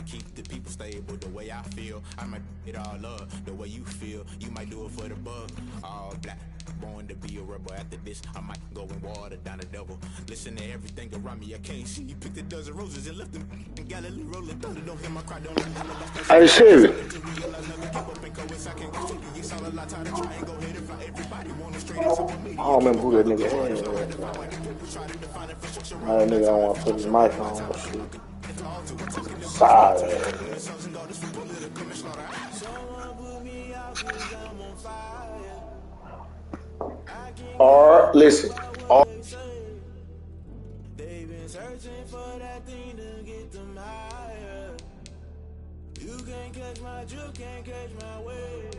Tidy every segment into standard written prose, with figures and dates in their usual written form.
keep the people stable the way I feel. I might it all up the way you feel. You might do it for the bug. All black. Born to be a rebel. After this, I might go and water down the devil. Listen to everything around me. I can't see. You picked a dozen roses and left them in Galilee rolling thunder. Don't hear my cry. Don't Hey, Chevy. I don't remember who that nigga had. That nigga don't want to put his mic on. Sorry. Or listen. They've been searching for that thing to get them higher. You can't catch my drift, can't catch my wave.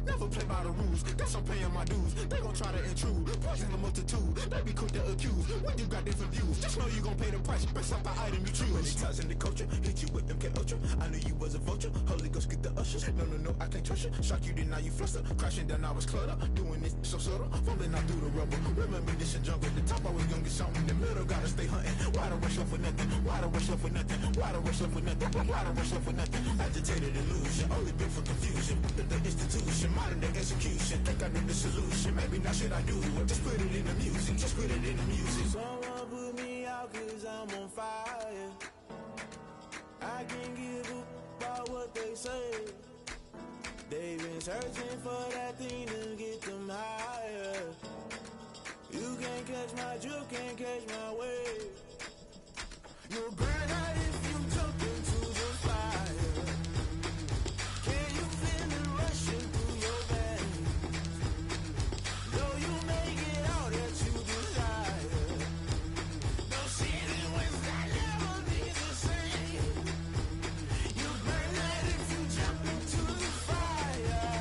Never play by the rules, guess I'm paying my dues. They gon' try to intrude, poison the multitude. They be quick to accuse, when you got different views. Just know you gon' pay the price, based off the item you choose. Many times in the culture, hit you with MK Ultra. I knew you was a vulture, Holy Ghost get the ushers. No, I can't trust you. Shock you, then now you fluster. Crashing down, I was cluttered. Doing this so subtle, fumbling out through the rubble. Remember this in jungle, the top I was gonna get something. In the middle, gotta stay hunting. Why the rush left for nothing? Why the rush left for nothing? Why the rush left for nothing? Why the rush left for nothing? Agitated illusion, only been for confusion. The institution, modern day execution. Think I know the solution, maybe not should I do it. Just put it in the music, just put it in the music. Someone put me out cause I'm on fire. I can't give up about what they say. They've been searching for that thing to get them higher. You can't catch my drift, can't catch my wave. You'll burn out if you jump into the fire. Can you feel it rushing through your veins? Though you make it out that you desire. No city was that never be the same. You burn out if you jump into the fire.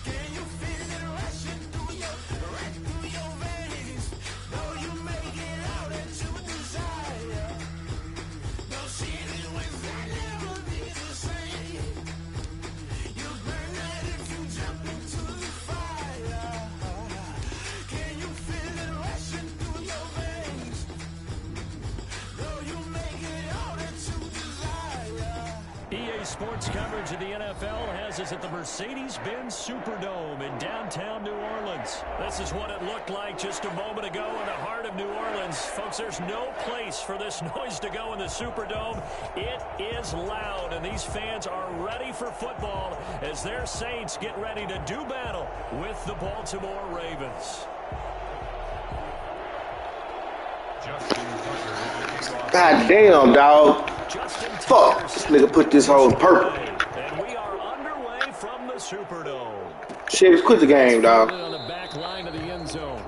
Can you feel it rushing through your veins? Though you make it out that you desire. No city was that never be the same. You burn out if you jump into the fire. Can you feel it rushing through your veins? Though you make it out that you desire. EA Sports coverage of the NFL has us at the Mercedes-Benz Superdome in downtown New Orleans. This is what it looked like just a moment ago in the heart of New Orleans. Folks, there's no place for this noise to go in the Superdome. It is loud, and these fans are ready for football as their Saints get ready to do battle with the Baltimore Ravens. God damn, dog. Fuck. This nigga put this whole in purple. And we are underway from the Superdome. Shit, quit the game, dog. On the back line of the end zone.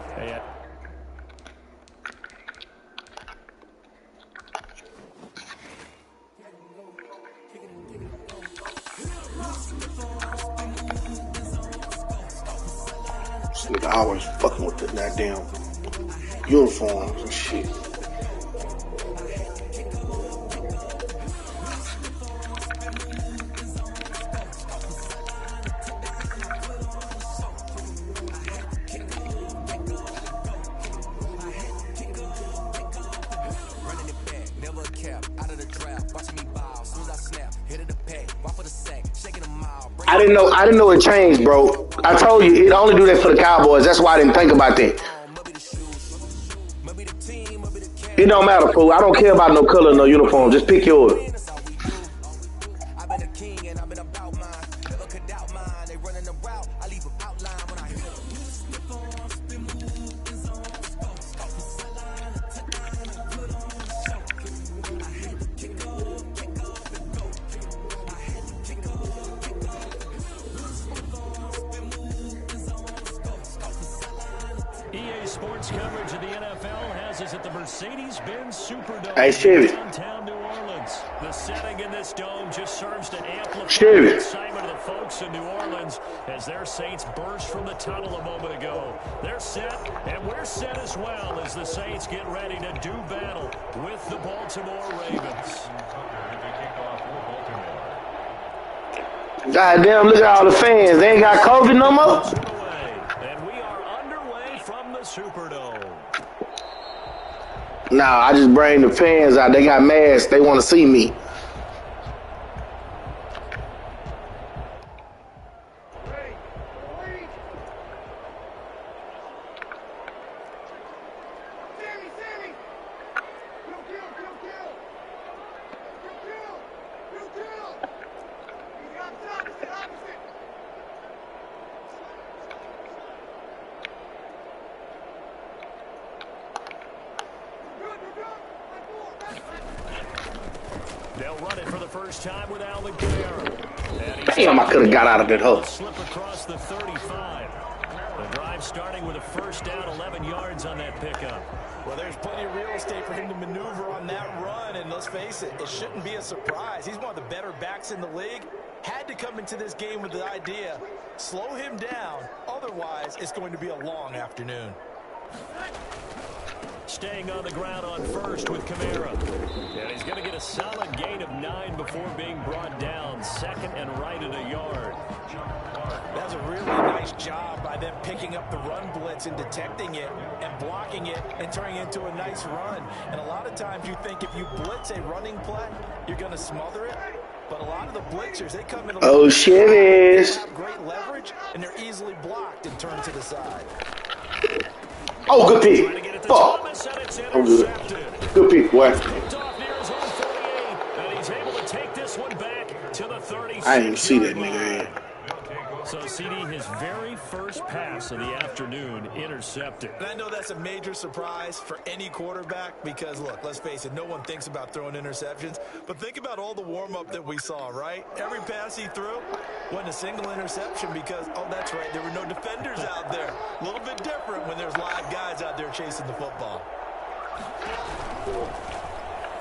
This nigga always fucking with the goddamn uniforms and shit. I didn't know it changed, bro. I told you it only do that for the Cowboys. That's why I didn't think about that. It don't matter, fool. I don't care about no color, no uniform. Just pick yours. EA Sports coverage of the NFL has us at the Mercedes-Benz Superdome in downtown New Orleans. The setting in this dome just serves to amplify the excitement of the folks in New Orleans as their Saints burst from the tunnel a moment ago. They're set, and we're set as well as the Saints get ready to do battle with the Baltimore Ravens. God damn, look at all the fans. They ain't got COVID no more. And we are underway from the Superdome. Nah, I just bring the fans out. They got masks. They want to see me. They'll run it for the first time with Alvin Kamara. Damn, I could have got out of that hole. Slip across the 35. The drive starting with a first down, 11 yards on that pickup. Well, there's plenty of real estate for him to maneuver on that run, and let's face it, it shouldn't be a surprise. He's one of the better backs in the league. Had to come into this game with the idea, slow him down, otherwise it's going to be a long afternoon. Staying on the ground on first with Kamara. And he's going to get a solid gain of 9 before being brought down. Second and right at a yard. That's a really nice job by them picking up the run blitz and detecting it and blocking it and turning it into a nice run. And a lot of times you think if you blitz a running play, you're going to smother it. But a lot of the blitzers, they come in Oh, shit is. they have great leverage, and they're easily blocked and turned to the side. Oh, good pick. Fuck. I'm good. Good pick, boy. I didn't even see that nigga. So, CD, his very first pass of the afternoon intercepted. And I know that's a major surprise for any quarterback because, look, let's face it, no one thinks about throwing interceptions. But think about all the warm-up that we saw, right? Every pass he threw wasn't a single interception because, oh, that's right, there were no defenders out there. A little bit different when there's live guys out there chasing the football.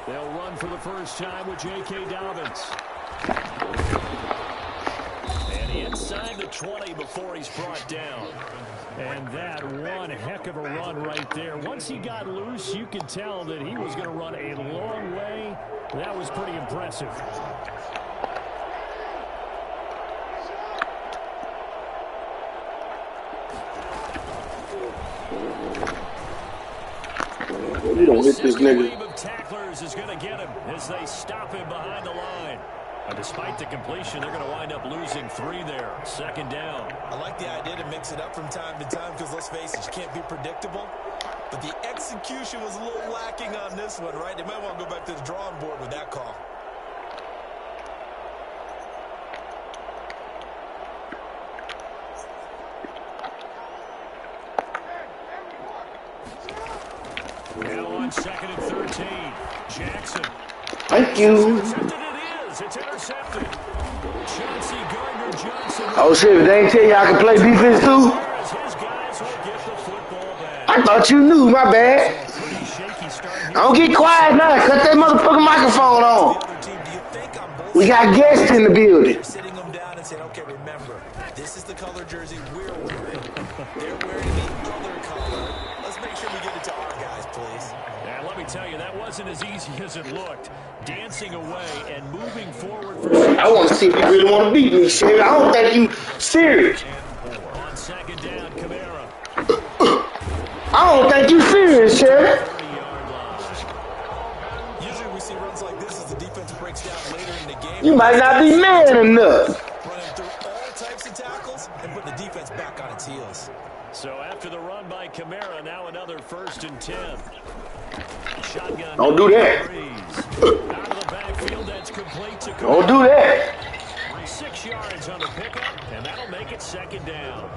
They'll run for the first time with J.K. Dobbins. Inside the 20 before he's brought down. And that one heck of a run right there. Once he got loose, you could tell that he was going to run a long way. That was pretty impressive. You don't hit this nigga. Wave of tacklers is going to get him as they stop him behind the line. Despite the completion, they're going to wind up losing 3 there. Second down. I like the idea to mix it up from time to time because, let's face it, you can't be predictable. But the execution was a little lacking on this one, right? They might want to go back to the drawing board with that call. Now on 2nd and 13. Jackson. Thank you. It's intercepted. Chauncey Gardner-Johnson. Oh, shit, if they ain't tell you I can play defense, too? I thought you knew, my bad. Don't get quiet now. Cut that motherfucking microphone on. We got guests in the building. Sitting them down and saying, okay, remember, this is the color jersey we're wearing. They're wearing the other color. Let's make sure we give it to our guys, please. And let me tell you, that wasn't as easy as it looked. Dancing away and moving forward for 6. I want to see if you really want to beat me, shit. I don't think you serious. On 2nd down, Kamara. I don't think you serious, shit. Usually we see runs like this as the defense breaks down later in the game. You might not be man enough. Running through all types of tackles and put the defense back on its heels. So after the run by Kamara, now another 1st and 10. Shotgun. Don't do that. Out of the backfield, that's complete to Kamara. Don't do that. 6 yards on the pickup, and that'll make it 2nd down.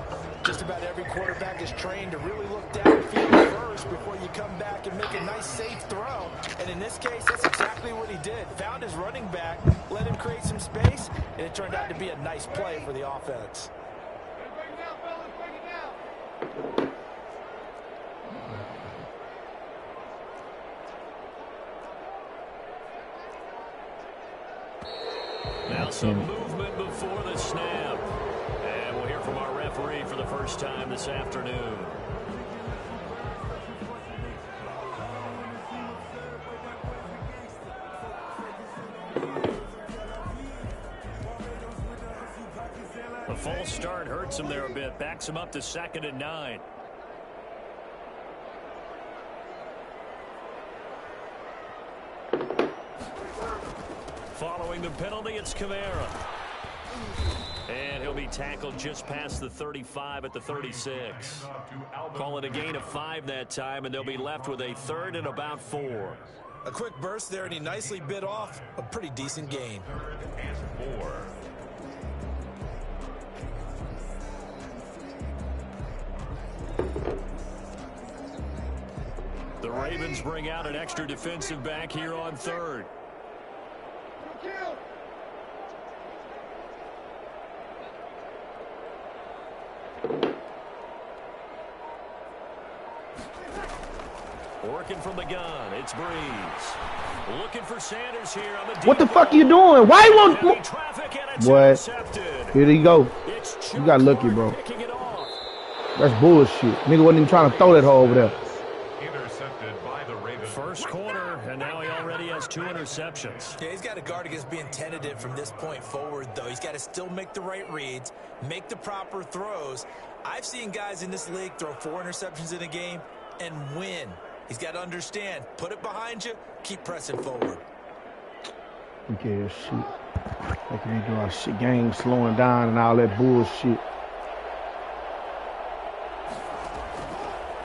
Just about every quarterback is trained to really look downfield first before you come back and make a nice, safe throw. And in this case, that's exactly what he did. Found his running back, let him create some space, and it turned out to be a nice play for the offense. Now some movement before the snap. And we'll hear from our referee for the first time this afternoon. The false start hurts him there a bit. Backs him up to 2nd and 9. Following the penalty, it's Kamara. And he'll be tackled just past the 35 at the 36. Call it a gain of 5 that time, and they'll be left with a 3rd and about 4. A quick burst there, and he nicely bit off a pretty decent gain. 3rd and 4. The Ravens bring out an extra defensive back here on 3rd. Working from the gun, it's Breeze. Looking for Sanders here on the deep. What the fuck you doing? Why you want? What? Here you go. You got lucky, bro. That's bullshit. Nigga wasn't even trying to throw that hole over there. Intercepted by the Ravens. First quarter, and now he already has 2 interceptions. Yeah, he's got to guard against being tentative from this point forward, though. He's got to still make the right reads, make the proper throws. I've seen guys in this league throw 4 interceptions in a game and win. He's got to understand, put it behind you, keep pressing forward. Okay, shit. Making me do our shit, game slowing down and all that bullshit.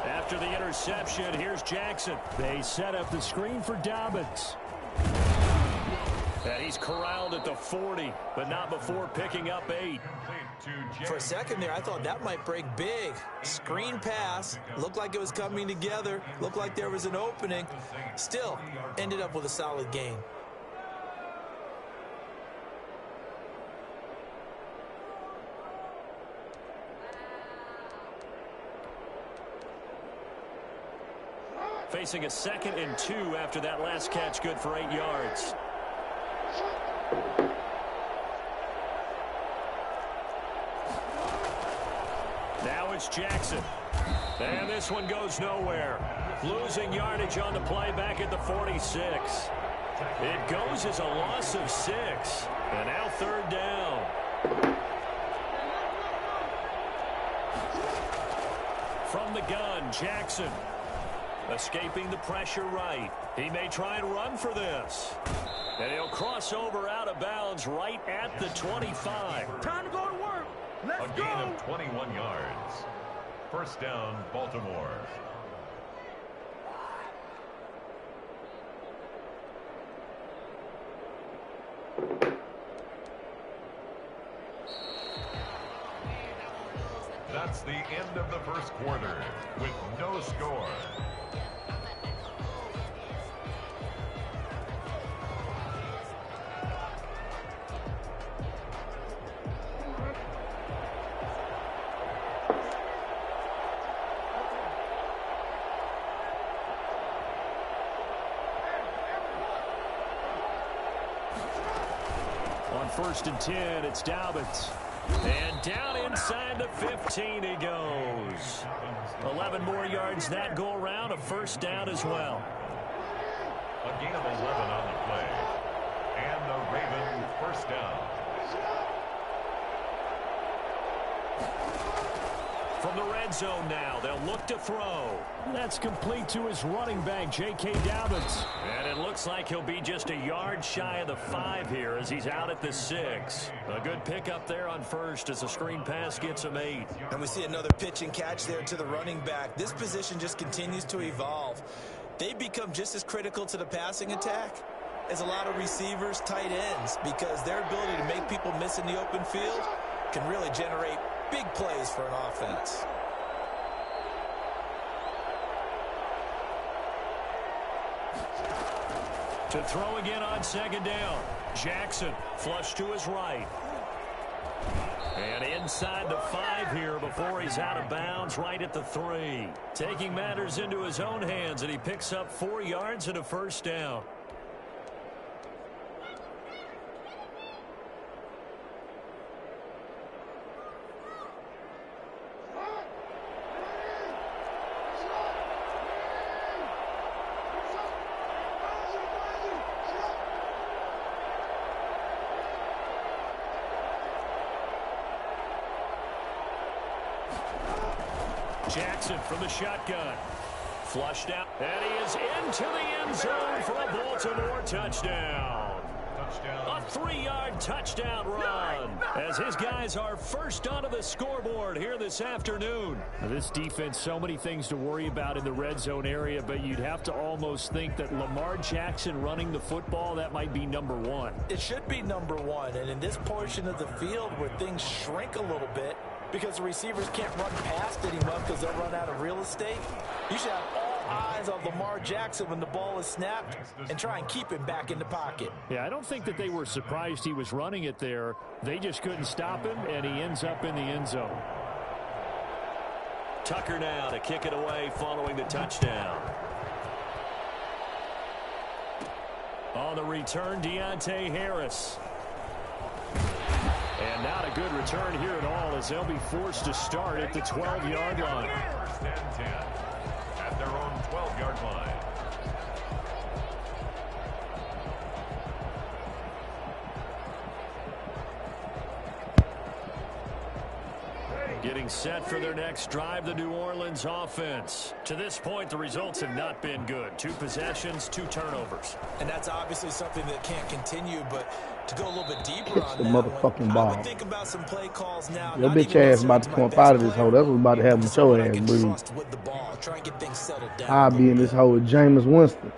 After the interception, here's Jackson. They set up the screen for Dobbins. And he's corralled at the 40, but not before picking up 8. For a second there, I thought that might break big. Screen pass, looked like it was coming together, looked like there was an opening. Still, ended up with a solid gain. Facing a 2nd and 2 after that last catch, good for 8 yards. Now it's Jackson. And this one goes nowhere. Losing yardage on the play back at the 46. It goes as a loss of 6. And now 3rd down. From the gun, Jackson. Escaping the pressure right. He may try and run for this. And he'll cross over out of bounds right at the 25. Time to go to work. Let's go. A gain of 21 yards. First down, Baltimore. That's the end of the first quarter with no score. On 1st and 10, it's Dobbins. And down inside the 15 he goes. 11 more yards that go around, a first down as well. A gain of 11 on the play. And the Ravens first down. From the red zone now, they'll look to throw. That's complete to his running back, J.K. Dobbins. And it looks like he'll be just a yard shy of the 5 here as he's out at the 6. A good pickup there on first as the screen pass gets him 8. And we see another pitch and catch there to the running back. This position just continues to evolve. They become just as critical to the passing attack as a lot of receivers, tight ends, because their ability to make people miss in the open field can really generate big plays for an offense. To throw again on 2nd down. Jackson flush to his right. And inside the 5 here before he's out of bounds right at the 3. Taking matters into his own hands, and he picks up 4 yards and a first down. Jackson from the shotgun. Flushed out, and he is into the end zone for a Baltimore touchdown. A 3-yard touchdown run as his guys are first onto the scoreboard here this afternoon. Now, this defense, so many things to worry about in the red zone area, but you'd have to almost think that Lamar Jackson running the football, that might be number one. It should be number one, and in this portion of the field where things shrink a little bit because the receivers can't run past anyone because they'll run out of real estate, you should have all eyes on Lamar Jackson when the ball is snapped and try and keep him back in the pocket. Yeah, I don't think that they were surprised he was running it there. They just couldn't stop him, and he ends up in the end zone. Tucker now to kick it away following the touchdown. On the return, Deontay Harris. And not a good return here at all as they'll be forced to start at the 12-yard line. First and 10 at their own 12-yard line. Getting set for their next drive, the New Orleans offense. To this point, the results have not been good. 2 possessions, 2 turnovers. And that's obviously something that can't continue, but to go a little bit deeper on the that motherfucking one, ball. I would think about some play calls now. Your bitch ass about to come up out of this hole. That's what's about to happen with your ass, bro. With the ball, try and get things settled down. I'll be in this hole with Jameis Winston.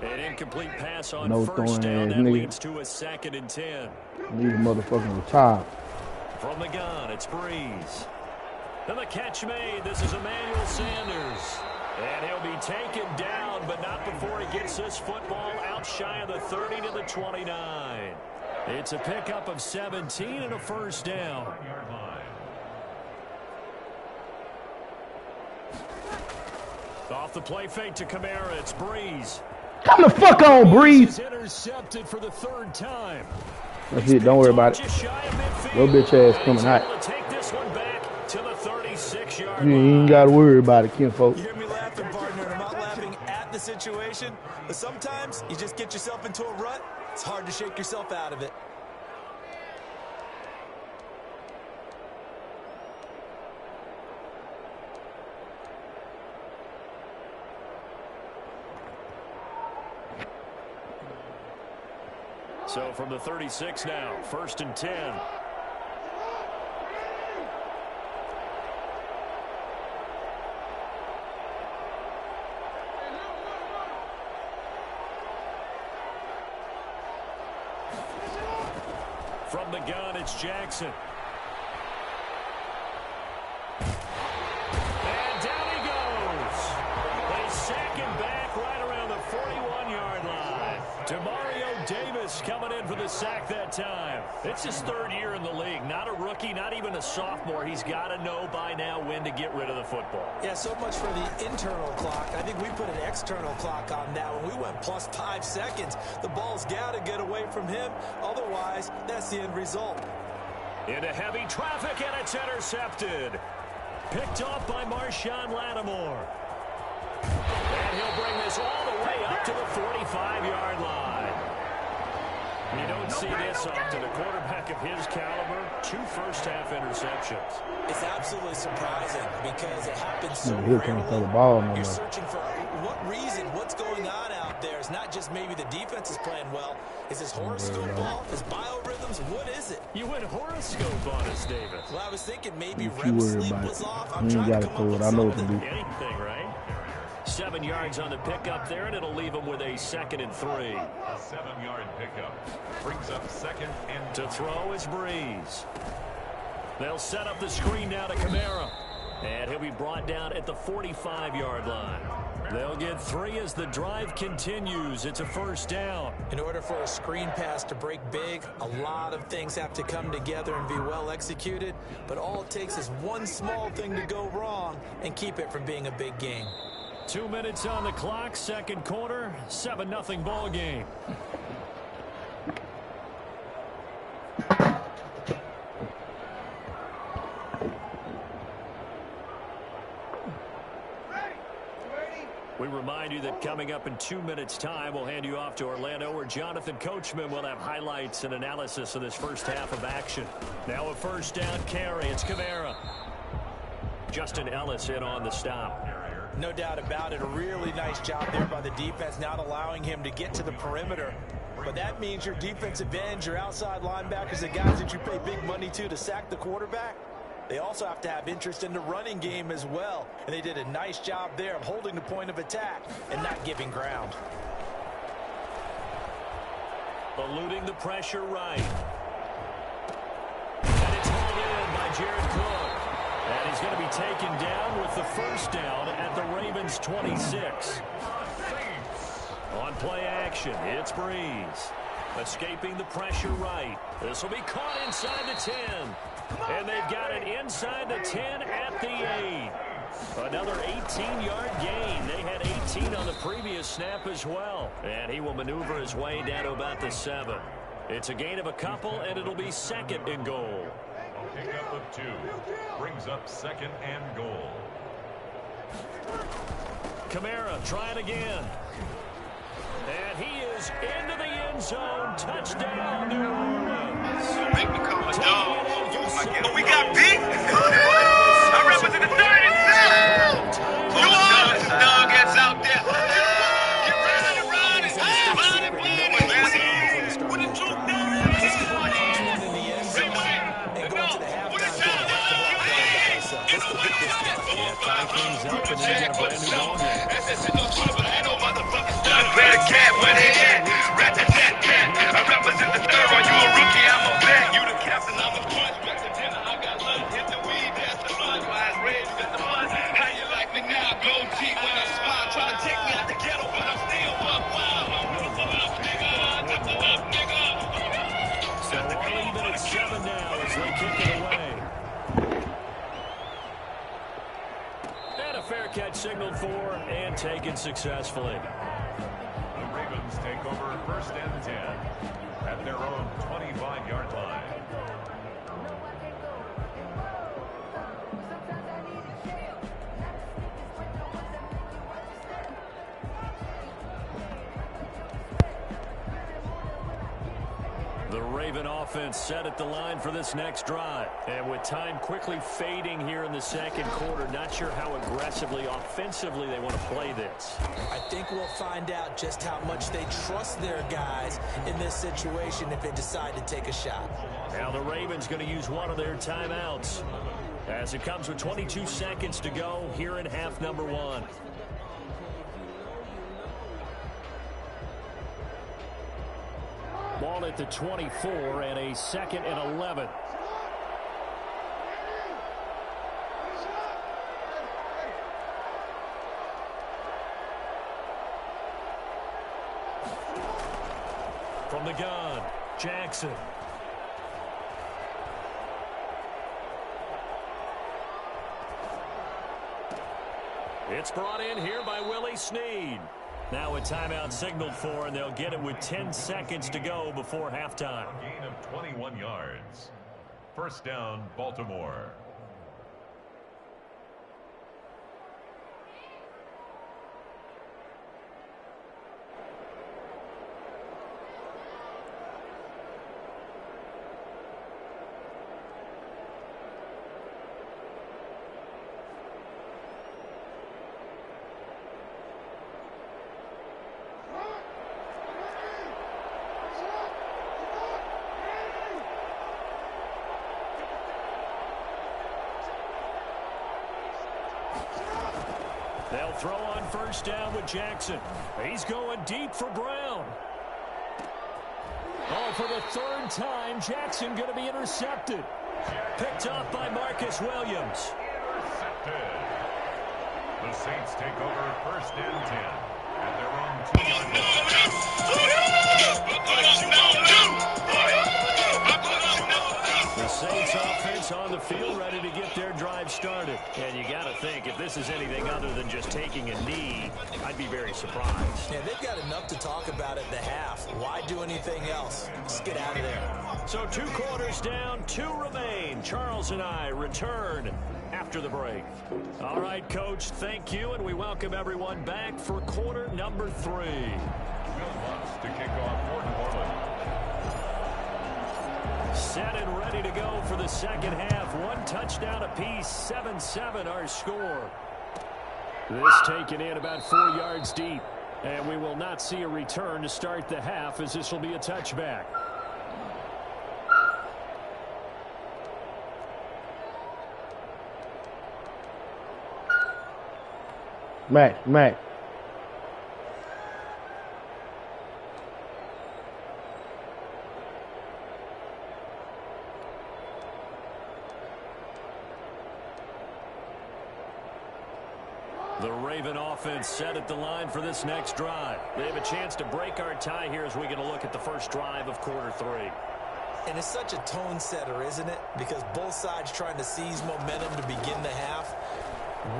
An incomplete pass on No first throwing down. ass That nigga. leads to a 2nd and 10. These motherfucking retired. From the gun, it's Breeze. And the catch made. This is Emmanuel Sanders. And he'll be taken down, but not before he gets this football out shy of the 30 to the 29. It's a pickup of 17 and a first down. Off the play fake to Kamara, it's Breeze. Come the fuck on, Breeze. Intercepted for the 3rd time. That's it. Don't worry about it. Your bitch ass coming out. Take this one back to the 36-yard You ain't got to worry about it, kinfolk. You hear me laughing, partner, and I'm not laughing at the situation, but sometimes you just get yourself into a rut. It's hard to shake yourself out of it. So from the 36 now, 1st and 10. From the gun, it's Jackson. And down he goes. They sack him back right around the 41-yard line. Demario Davis coming in for the sack that time. It's his 3rd year in the league. Not a rookie, not even a sophomore. He's got to know by now when to get rid of the football. Yeah, so much for the internal clock. I think we put an external clock on that when we went plus 5 seconds. The ball's got to get away from him. Otherwise, that's the end result. Into heavy traffic, and it's intercepted. Picked off by Marshawn Lattimore. And he'll bring this all the way up to the 45-yard line. You don't see this often. A quarterback of his caliber, 2 first-half interceptions. It's absolutely surprising because it happens so He can't throw the ball no more. You're searching for what reason, what's going on out there. It's not just maybe the defense is playing well. Is this horoscope ball? Is biorhythms? What is it? You went horoscope on us, David. Well, I was thinking maybe Don't you REM worry sleep about was it. off. You I'm ain't trying got to to come throw up it. with I know what to something. do. Anything, right? 7 yards on the pickup there, and it'll leave him with a 2nd and 3. A 7-yard pickup brings up 2nd and To throw is Breeze. They'll set up the screen now to Kamara. And he'll be brought down at the 45-yard line. They'll get 3 as the drive continues. It's a first down. In order for a screen pass to break big, a lot of things have to come together and be well executed. But all it takes is one small thing to go wrong and keep it from being a big game. 2 minutes on the clock, 2nd quarter, 7-0 ball game. We remind you that coming up in 2 minutes' time, we'll hand you off to Orlando, where Jonathan Coachman will have highlights and analysis of this first half of action. Now a first down carry. It's Kamara. Justin Ellis in on the stop. No doubt about it. A really nice job there by the defense, not allowing him to get to the perimeter. But that means your defensive ends, your outside linebackers, the guys that you pay big money to sack the quarterback, they also have to have interest in the running game as well. And they did a nice job there of holding the point of attack and not giving ground. Eluding the pressure right. And it's hauled in by Jared Cook. And he's going to be taken down with the first down at the Ravens 26. On play action, it's Breeze. Escaping the pressure right. This will be caught inside the 10. And they've got it inside the 10 at the 8. Another 18-yard gain. They had 18 on the previous snap as well. And he will maneuver his way down to about the 7. It's a gain of a couple, and it'll be 2nd and goal. A pickup of 2 brings up 2nd and goal. Kamara trying again. And he is into the end zone. Touchdown, New Orleans. Make me call a dog. Oh, we got beat? I represent the 30 and 7. New Orleans dog gets out there. Get riding. What the truth Tie things up, and then get a brand new ball game. Where the cat, where they at? Rat-a-tat-tat. I represent the 3rd. Are you a rookie? I'm a vet. You the captain, I'm the punch. Back to dinner, I got lunch. Hit the weed, that's the lunch. Wise red, you got the munch. How you like me now? Gold teeth when I smile. Try to take me out the ghetto, but I'm still buck wild. So all even at 7 now as they kick it away. And a fair catch signaled for and taken successfully. The Ravens take over 1st and 10 at their own 25-yard line. The Raven offense set at the line for this next drive. And with time quickly fading here in the 2nd quarter, not sure how aggressively, offensively they want to play this. I think we'll find out just how much they trust their guys in this situation if they decide to take a shot. Now the Ravens going to use one of their timeouts as it comes with 22 seconds to go here in half number 1. Ball at the 24 and a 2nd and 11. From the gun, Jackson. It's brought in here by Willie Snead. Now a timeout signaled for, and they'll get it with 10 seconds to go before halftime. A gain of 21 yards. 1st down, Baltimore. They'll throw on 1st down with Jackson. He's going deep for Brown. Oh, for the 3rd time, Jackson going to be intercepted. Picked off by Marcus Williams. Intercepted. The Saints take over 1st and 10 at their own 2-yard line. The Saints offense on the field ready to get their drive started. And you got to think, if this is anything other than just taking a knee, I'd be very surprised. Yeah, they've got enough to talk about at the half. Why do anything else? Just get out of there. So 2 quarters down, 2 remain. Charles and I return after the break. All right, Coach, thank you, and we welcome everyone back for quarter number 3. Will Lutz to kick off for New Orleans. Set and ready to go for the second half. One touchdown apiece, 7-7 our score. This taken in about 4 yards deep. And we will not see a return to start the half, as this will be a touchback. Mac. The Raven offense set at the line for this next drive. They have a chance to break our tie here as we get a look at the first drive of quarter 3. And it's such a tone setter, isn't it? Because both sides trying to seize momentum to begin the half.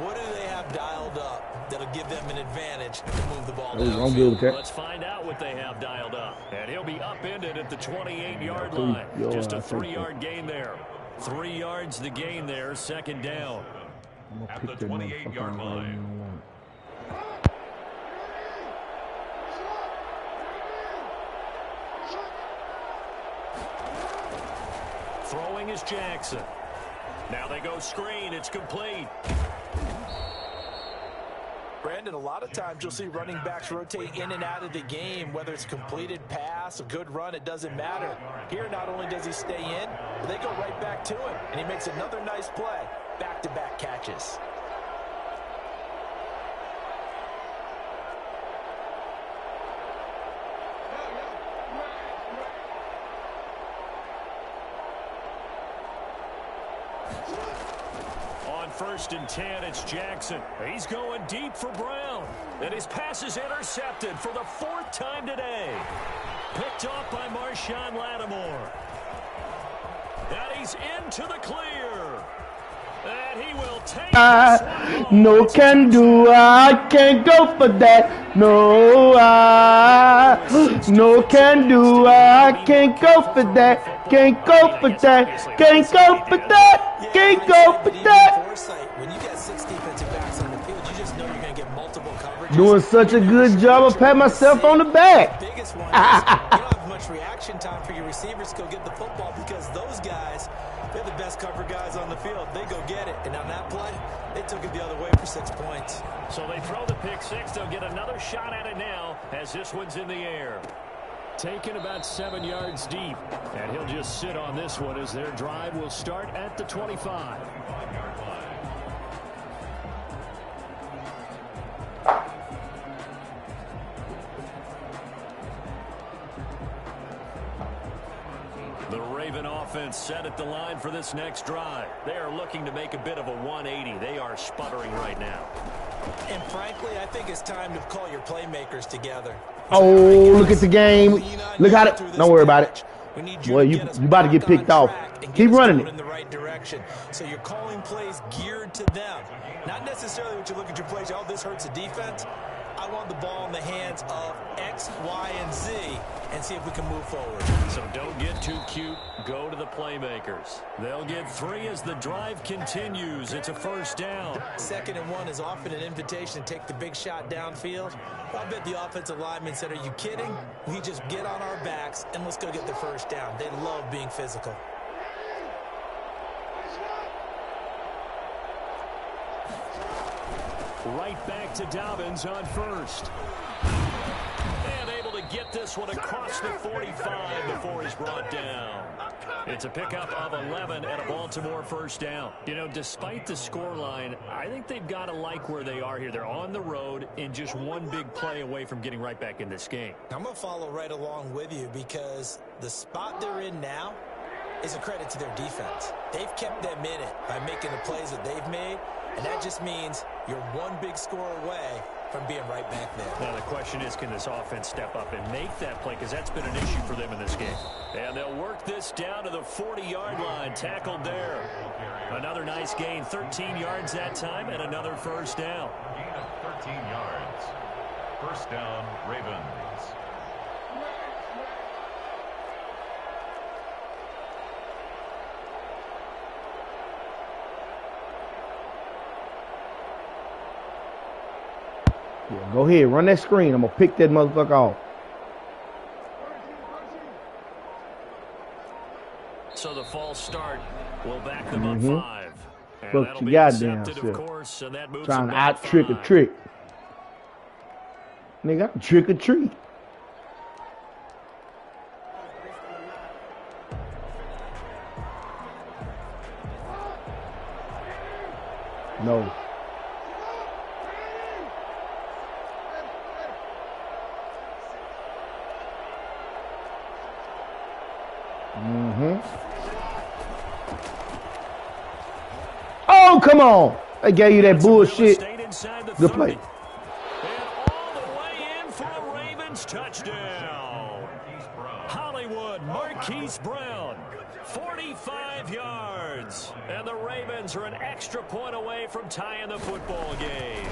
What do they have dialed up that'll give them an advantage to move the ball down? Let's find out what they have dialed up. And he'll be upended at the 28-yard line. Just a 3-yard gain there. 3 yards the gain there, second down. At the 28-yard line. Throwing is Jackson. Now they go screen. It's complete. Brandon, a lot of times you'll see running backs rotate in and out of the game, whether it's completed pass, a good run, it doesn't matter. Here, not only does he stay in, but they go right back to him, and he makes another nice play. Back-to-back catches. On 1st and 10, it's Jackson. He's going deep for Brown. And his pass is intercepted for the 4th time today. Picked off by Marshawn Lattimore. And he's into the clear. And he will take no can do, I can't go for that. No, no can do, I can't go for that. Can't go for that. Can't go for that. Can't go for that. When you got 6 defensive backs on the field, you just know you're going to get multiple coverages. Doing such a good job of patting myself on the back. The biggest one is you don't have much reaction time for your receivers to go get the football because those guys, they're the best cover guys on the field. They go get it. And on that play, they took it the other way for 6 points. So they throw the pick 6. They'll get another shot at it now as this one's in the air. Taken about 7 yards deep. And he'll just sit on this one as their drive will start at the 25. The Raven offense set at the line for this next drive. They are looking to make a bit of a 180. They are sputtering right now. And frankly, I think it's time to call your playmakers together. Oh, look at the game. Look at it. Don't worry about it. Boy, you about to get picked off. Keep running it. In the right direction. So you're calling plays geared to them. Not necessarily what you look at your plays, oh, this hurts the defense. I want the ball in the hands of X, Y, and Z and see if we can move forward. So don't get too cute. Go to the playmakers. They'll get 3 as the drive continues. It's a 1st down. 2nd and 1 is often an invitation to take the big shot downfield. I bet the offensive lineman said, are you kidding? We just get on our backs and let's go get the 1st down. They love being physical. Right back to Dobbins on 1st. And able to get this one across the 45 before he's brought down. It's a pickup of 11 and a Baltimore 1st down. You know, despite the scoreline, I think they've got to like where they are here. They're on the road and just one big play away from getting right back in this game. I'm going to follow right along with you because the spot they're in now is a credit to their defense. They've kept them in it by making the plays that they've made, and that just means you're one big score away from being right back there. Now the question is, can this offense step up and make that play? Because that's been an issue for them in this game. And they'll work this down to the 40-yard line. Tackled there. Another nice gain. 13 yards that time and another 1st down. Gain of 13 yards. 1st down, Ravens. Yeah, go ahead, run that screen. I'm going to pick that motherfucker off. start will back them up 5. And Look, that'll you be goddamn accepted, of self. course, and that moves Trying them to back out trick or 5. treat. Nigga, trick or treat. No. Oh, come on. They gave you that bullshit. Good play. And all the way in for a Ravens touchdown. Hollywood Marquise Brown, 45 yards. And the Ravens are an extra point away from tying the football game.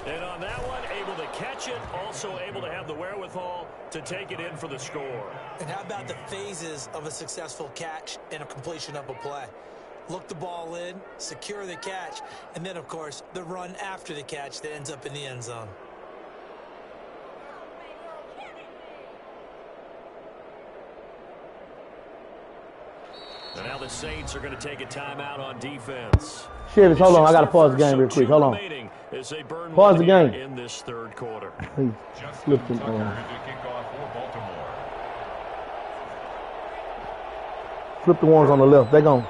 And on that one, able to catch it, also able to have the wherewithal to take it in for the score. And how about the phases of a successful catch and a completion of a play? Look the ball in, secure the catch, and then, of course, the run after the catch that ends up in the end zone. And now the Saints are going to take a timeout on defense. Shivers, hold on. I got to pause the game real quick. Hold on. Pause the game. In this third quarter. Please. Flip them. Flip the ones on the left. They're gone.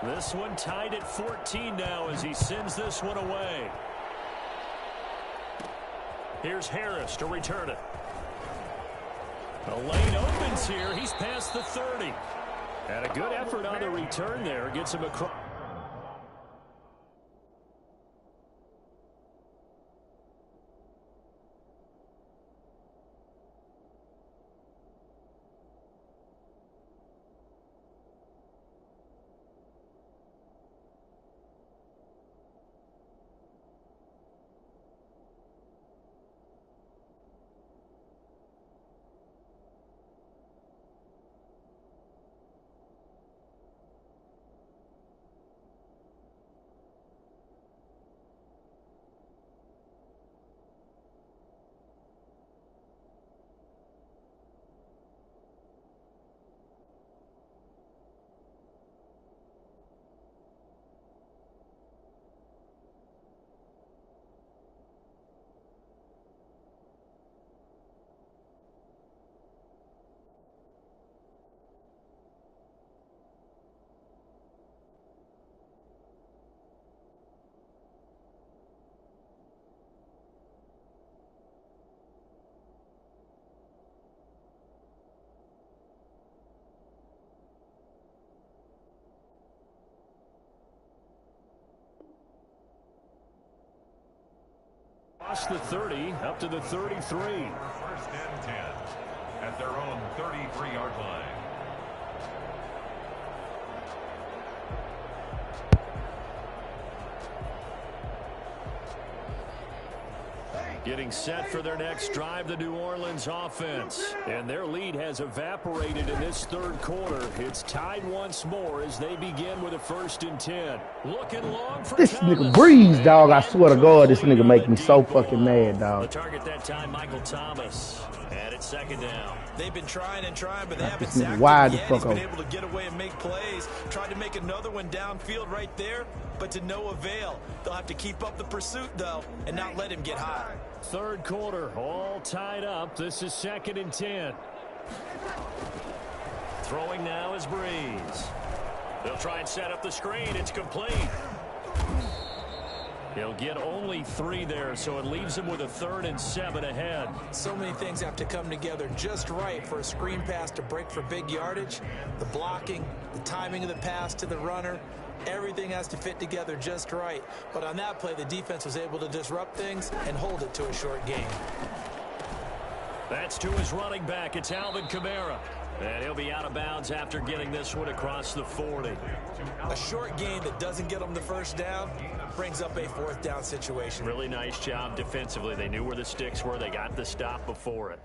This one tied at 14 now as he sends this one away. Here's Harris to return it. The lane opens here. He's past the 30. And a good effort on the return there. Gets him across. Across the 30, up to the 33. 1st and 10 at their own 33-yard line. Getting set for their next drive, the New Orleans offense. And their lead has evaporated in this third quarter. It's tied once more as they begin with a 1st and 10. Looking long for This Thomas. nigga Breeze, dog. I swear to God, this nigga make me so fucking mad, dog. The target that time, Michael Thomas. And it's 2nd down. They've been trying and trying, but they haven't sacked Wide him the yet. fuck He's been up. able to get away and make plays. Tried to make another one downfield right there, but to no avail. They'll have to keep up the pursuit, though, and not let him get high. Third quarter, all tied up. This is 2nd and 10. Throwing now is Breeze. They'll try and set up the screen. It's complete. He'll get only 3 there, so it leaves him with a 3rd and 7 ahead. So many things have to come together just right for a screen pass to break for big yardage. The blocking, the timing of the pass to the runner, everything has to fit together just right. But on that play, the defense was able to disrupt things and hold it to a short game. That's to his running back. It's Alvin Kamara. And he'll be out of bounds after getting this one across the 40. A short game that doesn't get them the 1st down brings up a 4th down situation. Really nice job defensively. They knew where the sticks were. They got the stop before it.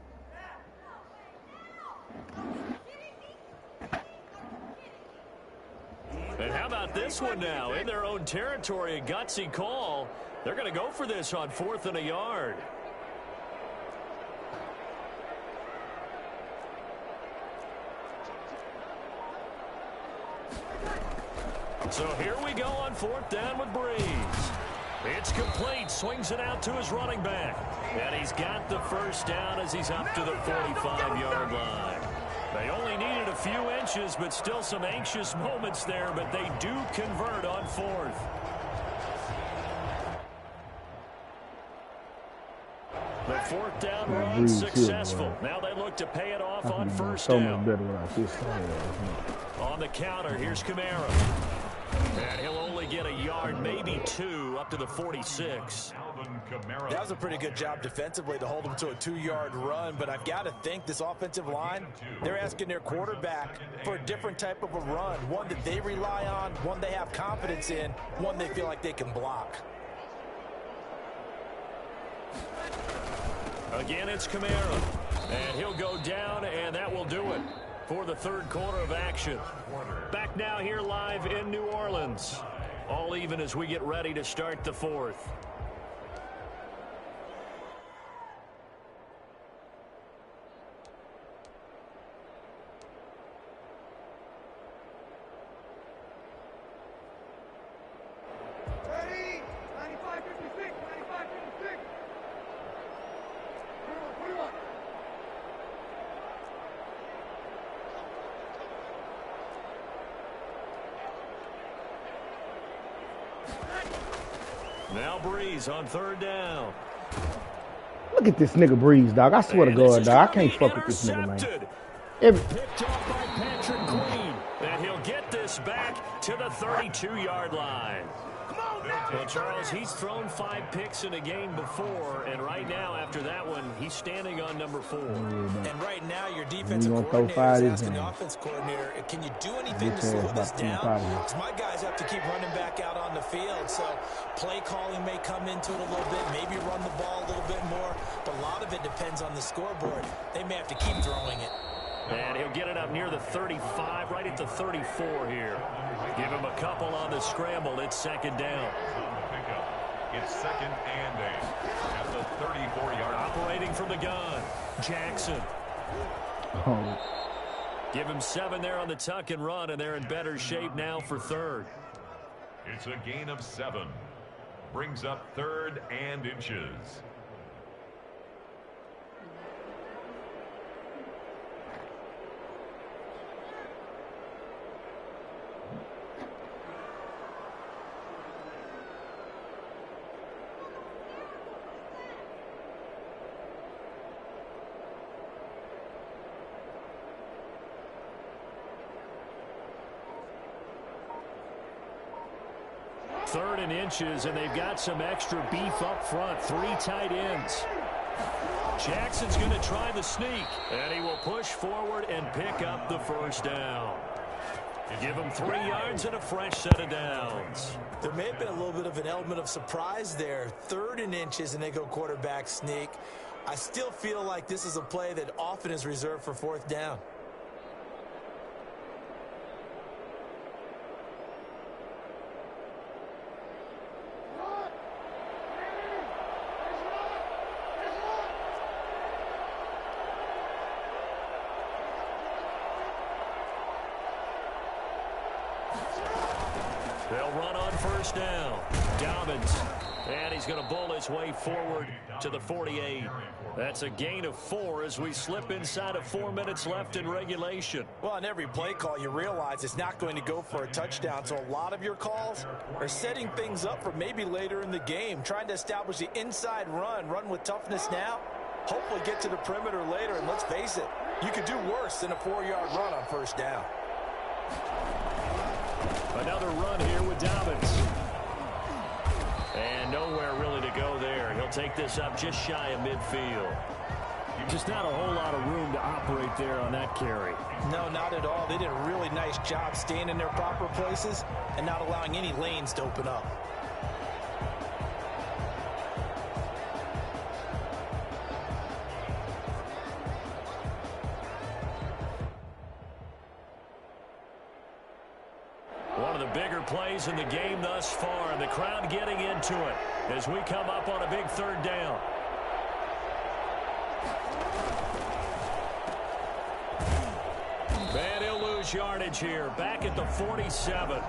And how about this one now? In their own territory, a gutsy call. They're going to go for this on 4th and a yard. So here we go on 4th down with Breeze. It's complete. Swings it out to his running back. And he's got the first down as he's up to the 45-yard line. They only needed a few inches, but still some anxious moments there, but they do convert on 4th. The 4th down run successful. Now they look to pay it off on 1st down. On the counter, here's Kamara. And he'll only get a yard, maybe 2, up to the 46. That was a pretty good job defensively to hold him to a 2-yard run, but I've got to think this offensive line, they're asking their quarterback for a different type of a run, one that they rely on, one they have confidence in, one they feel like they can block. Again, it's Kamara. And he'll go down, and that will do it for the 3rd quarter of action. Back now here live in New Orleans. All even as we get ready to start the 4th. Now Breeze on 3rd down. Look at this nigga Breeze, dog. I swear to God, dog. I can't fuck with this nigga, man. Picked off by Patrick Queen. And he'll get this back to the 32-yard line. Well, Charles, he's thrown 5 picks in a game before, and right now, after that one, he's standing on number 4. And right now, your defensive coordinator is asking the offense coordinator, can you do anything to slow this down? Because my guys have to keep running back out on the field, so play calling may come into it a little bit, maybe run the ball a little bit more, but a lot of it depends on the scoreboard. They may have to keep throwing it. And he'll get it up near the 35, right at the 34 here. Give him a couple on the scramble. It's 2nd down. It's 2nd and 8 at the 34-yard. Operating from the gun, Jackson. Give him 7 there on the tuck and run, and they're in better shape now for 3rd. It's a gain of 7. Brings up 3rd and inches. Third and inches, and they've got some extra beef up front. 3 tight ends. Jackson's going to try the sneak, and he will push forward and pick up the 1st down. Give him 3 yards and a fresh set of downs. There may have been a little bit of an element of surprise there. 3rd and inches, and they go quarterback sneak. I still feel like this is a play that often is reserved for 4th down. They'll run on 1st down. Dobbins. And he's going to bowl his way forward to the 48. That's a gain of 4 as we slip inside of 4 minutes left in regulation. Well, on every play call, you realize it's not going to go for a touchdown. So a lot of your calls are setting things up for maybe later in the game, trying to establish the inside run with toughness now, hopefully get to the perimeter later. And let's face it, you could do worse than a 4-yard run on 1st down. Another run here with Dobbins. And nowhere really to go there. He'll take this up just shy of midfield. Just not a whole lot of room to operate there on that carry. No, not at all. They did a really nice job staying in their proper places and not allowing any lanes to open up. One of the bigger plays in the game thus far, and the crowd getting into it as we come up on a big 3rd down. much yardage here. Back at the 47.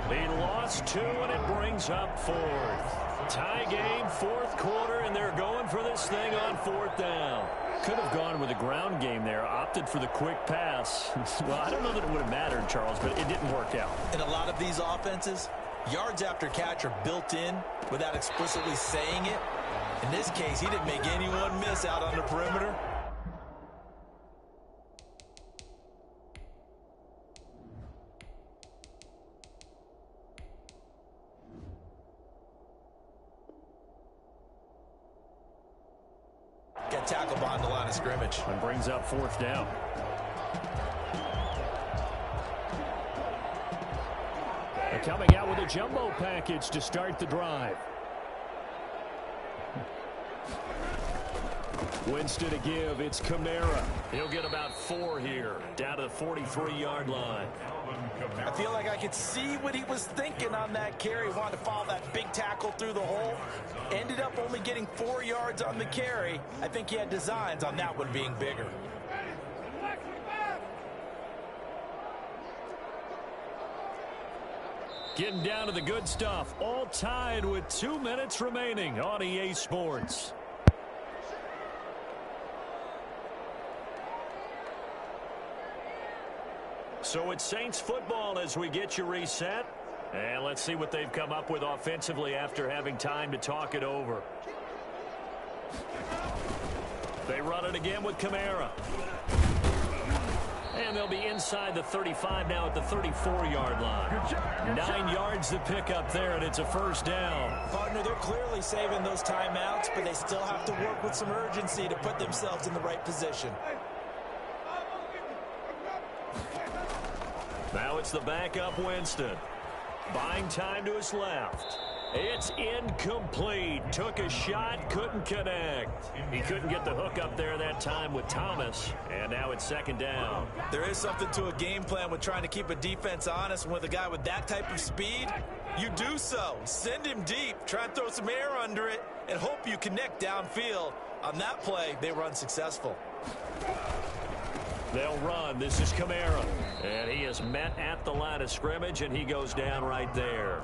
He lost 2, and it brings up 4th. Tie game, 4th quarter, and they're going for this thing on 4th down. Could have gone with a ground game there, opted for the quick pass. Well, I don't know that it would have mattered, Charles, but it didn't work out. In a lot of these offenses, yards after catch are built in without explicitly saying it. In this case, he didn't make anyone miss out on the perimeter. Got tackled behind the line of scrimmage. And brings up 4th down. They're coming out with a jumbo package to start the drive. Winston to give. It's Kamara. He'll get about 4 here, down to the 43-yard line. I feel like I could see what he was thinking on that carry. He wanted to follow that big tackle through the hole. Ended up only getting 4 yards on the carry. I think he had designs on that one being bigger. Getting down to the good stuff. All tied with 2 minutes remaining on EA Sports. So it's Saints football as we get you reset. And let's see what they've come up with offensively after having time to talk it over. They run it again with Kamara. And they'll be inside the 35 now at the 34-yard line. 9 yards to pick up there, and it's a 1st down. Partner, they're clearly saving those timeouts, but they still have to work with some urgency to put themselves in the right position. Now it's the backup Winston. Buying time to his left. It's incomplete. Took a shot, couldn't connect. He couldn't get the hook up there that time with Thomas. And now it's 2nd down. There is something to a game plan with trying to keep a defense honest. With a guy with that type of speed, you do so. Send him deep. Try and throw some air under it and hope you connect downfield. On that play, they were unsuccessful. They'll run. This is Kamara. And he is met at the line of scrimmage, and he goes down right there.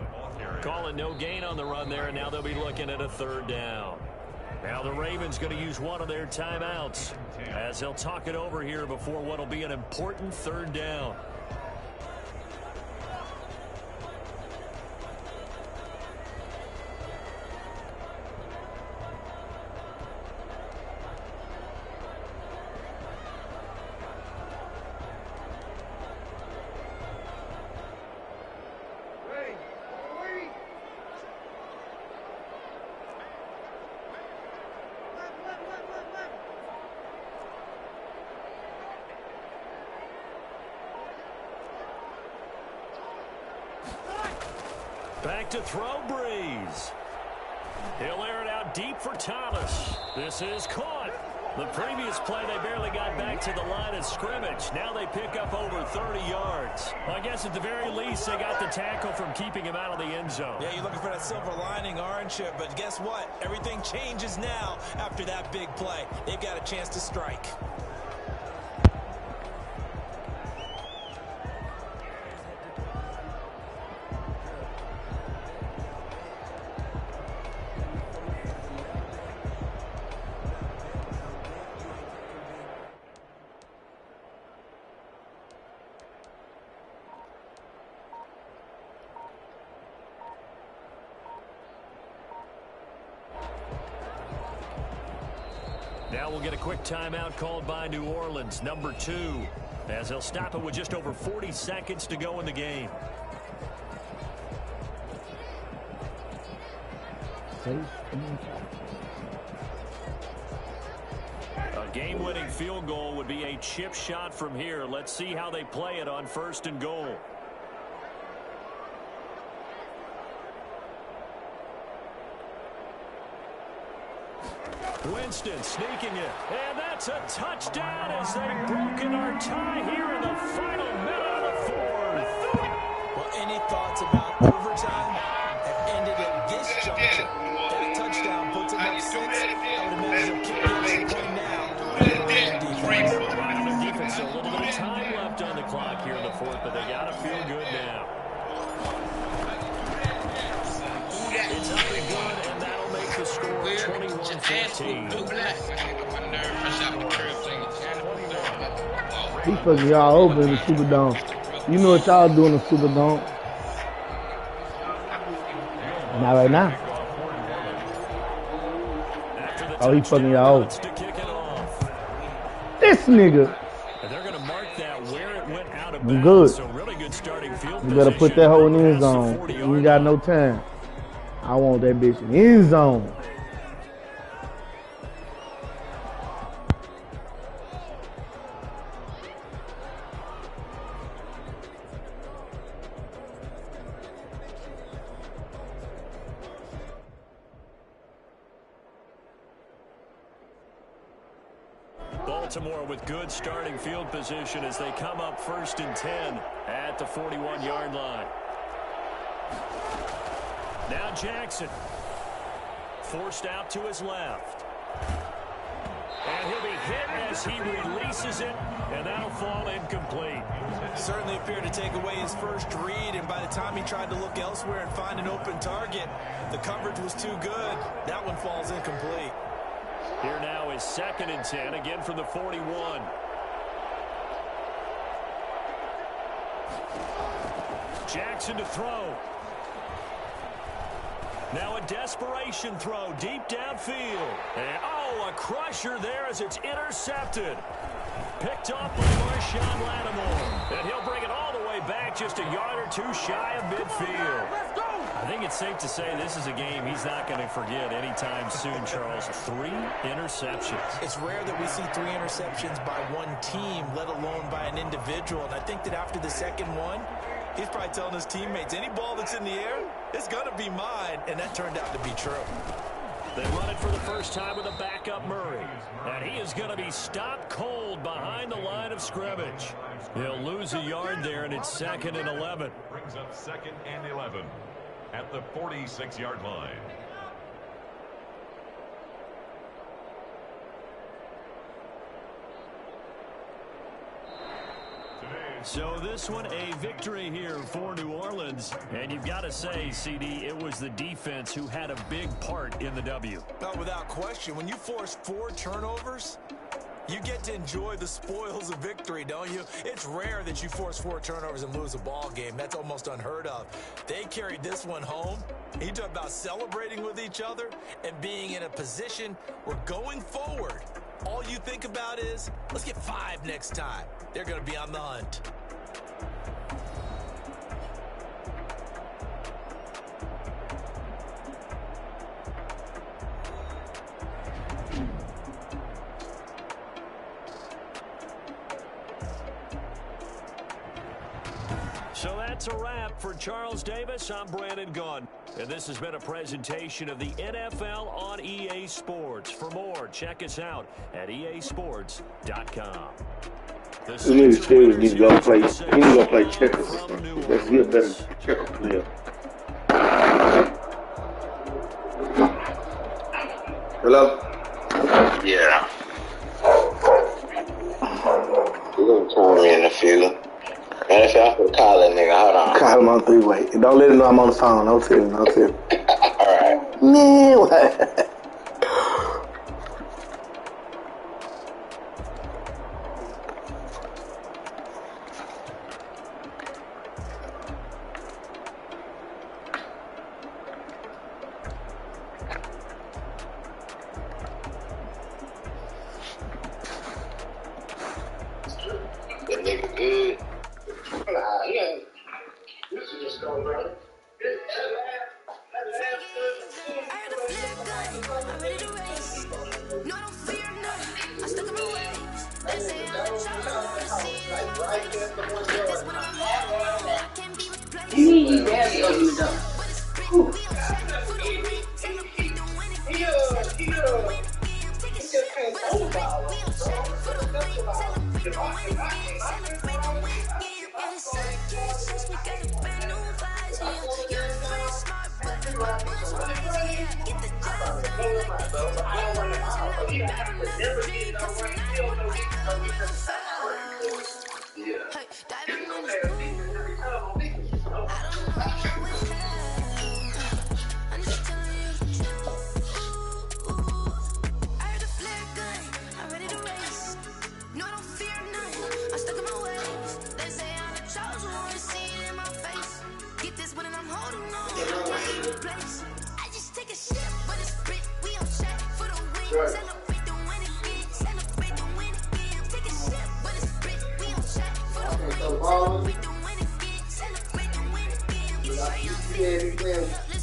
Calling no gain on the run there, and now they'll be looking at a 3rd down. Now the Ravens going to use one of their timeouts as they'll talk it over here before what will be an important 3rd down. Back to throw, Breeze. He'll air it out deep for Thomas. This is caught. The previous play, they barely got back to the line of scrimmage. Now they pick up over 30 yards. Well, I guess at the very least, they got the tackle from keeping him out of the end zone. Yeah, you're looking for that silver lining, aren't you? But guess what? Everything changes now after that big play. They've got a chance to strike. Now we'll get a quick timeout called by New Orleans, number 2, as they'll stop it with just over 40 seconds to go in the game. A game-winning field goal would be a chip shot from here. Let's see how they play it on 1st and goal. Winston sneaking it, and that's a touchdown as they've broken our tie here in the final minute of the 4th. Well, any thoughts about overtime have ended at this juncture. That touchdown puts them up 6. I would imagine they'll kick the extra point now. Defense, a little bit of time left on the clock here in the 4th. 15. He fucking y'all over in the Superdome. You know what y'all doing in the Superdome? Not right now. Oh, he fucking y'all over. This nigga. They're going to mark that where it went out of I'm bounds. good. So really good starting field You better put that hoe in the end zone. You ain't got no time. I want that bitch in the end zone. Baltimore with good starting field position as they come up 1st and 10 at the 41-yard line. Now Jackson forced out to his left. And he'll be hit as he releases it, and that'll fall incomplete. Certainly appeared to take away his first read, and by the time he tried to look elsewhere and find an open target, the coverage was too good. That one falls incomplete. Here now is 2nd and 10, again from the 41. Jackson to throw. Now a desperation throw deep downfield. And, oh, a crusher there as it's intercepted. Picked off by Marshawn Lattimore. And he'll bring it all the way back just a yard or two shy of midfield. I think it's safe to say this is a game he's not going to forget anytime soon, Charles. 3 interceptions. It's rare that we see 3 interceptions by one team, let alone by an individual. And I think that after the second one, he's probably telling his teammates, any ball that's in the air, it's going to be mine. And that turned out to be true. They run it for the first time with a backup Murray. And he is going to be stopped cold behind the line of scrimmage. He'll lose a yard there, and it's 2nd and 11. Brings up 2nd and 11 at the 46-yard line. So this one, a victory here for New Orleans. And you've got to say, CD, it was the defense who had a big part in the W. Not without question. When you force 4 turnovers, you get to enjoy the spoils of victory, don't you? It's rare that you force 4 turnovers and lose a ball game. That's almost unheard of. They carried this one home. You talk about celebrating with each other and being in a position where going forward, all you think about is, let's get 5 next time. They're going to be on the hunt. So that's a wrap for Charles Davis. I'm Brandon Gunn. And this has been a presentation of the NFL on EA Sports. For more, check us out at easports.com. This nigga said he's gonna play. He's gonna play checkers. That's a better checker player. Hello. Yeah. You're gonna turn me in the field. Man, if y'all could call that nigga, hold on. Call him on 3-way. Don't let him know I'm on the phone. Don't tell him. Don't tell him. Alright. Man, what? That nigga good. Nah, yeah. This is just going, brother. He barely opened the door.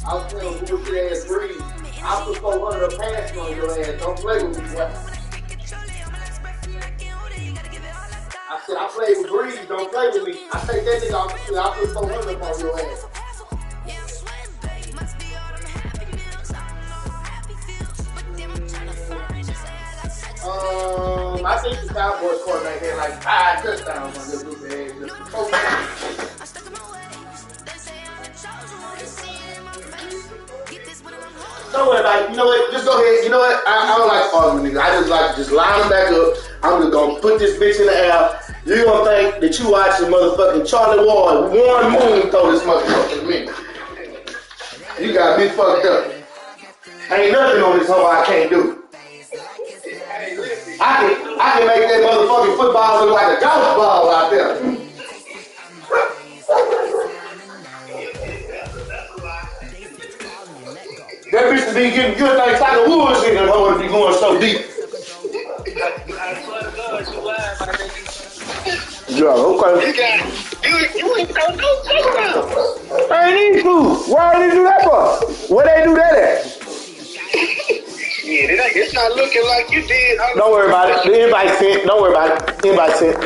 I was playing with bullshit ass Breeze. I put 400 a pass on your ass. Don't play with me, boy. I said, I play with Breeze. Don't play with me. I take that nigga off the field. I put 400 up on your ass. I think the Cowboys quarterback had like 5 touchdowns on this dude's ass. Don't worry about it. You know what? Just go ahead. You know what? I don't like arguing niggas. I just like to just line them back up. I'm just gonna put this bitch in the air. You're gonna think that you watching motherfucking Charlie Ward, Warren Moon throw this motherfucker to me. You got me fucked up. Ain't nothing on this hoe I can't do. I can make that motherfucking football look like a golf ball out there. That bitch to be getting good things like a Woods in that hoe to be going so deep. Yeah, okay. You ain't throw no touchdowns. I ain't need to. Why did they do that for? Where they do that at? Yeah, it's not looking like you did. Don't worry about it. The invite sent. Don't worry about it. Invite sent.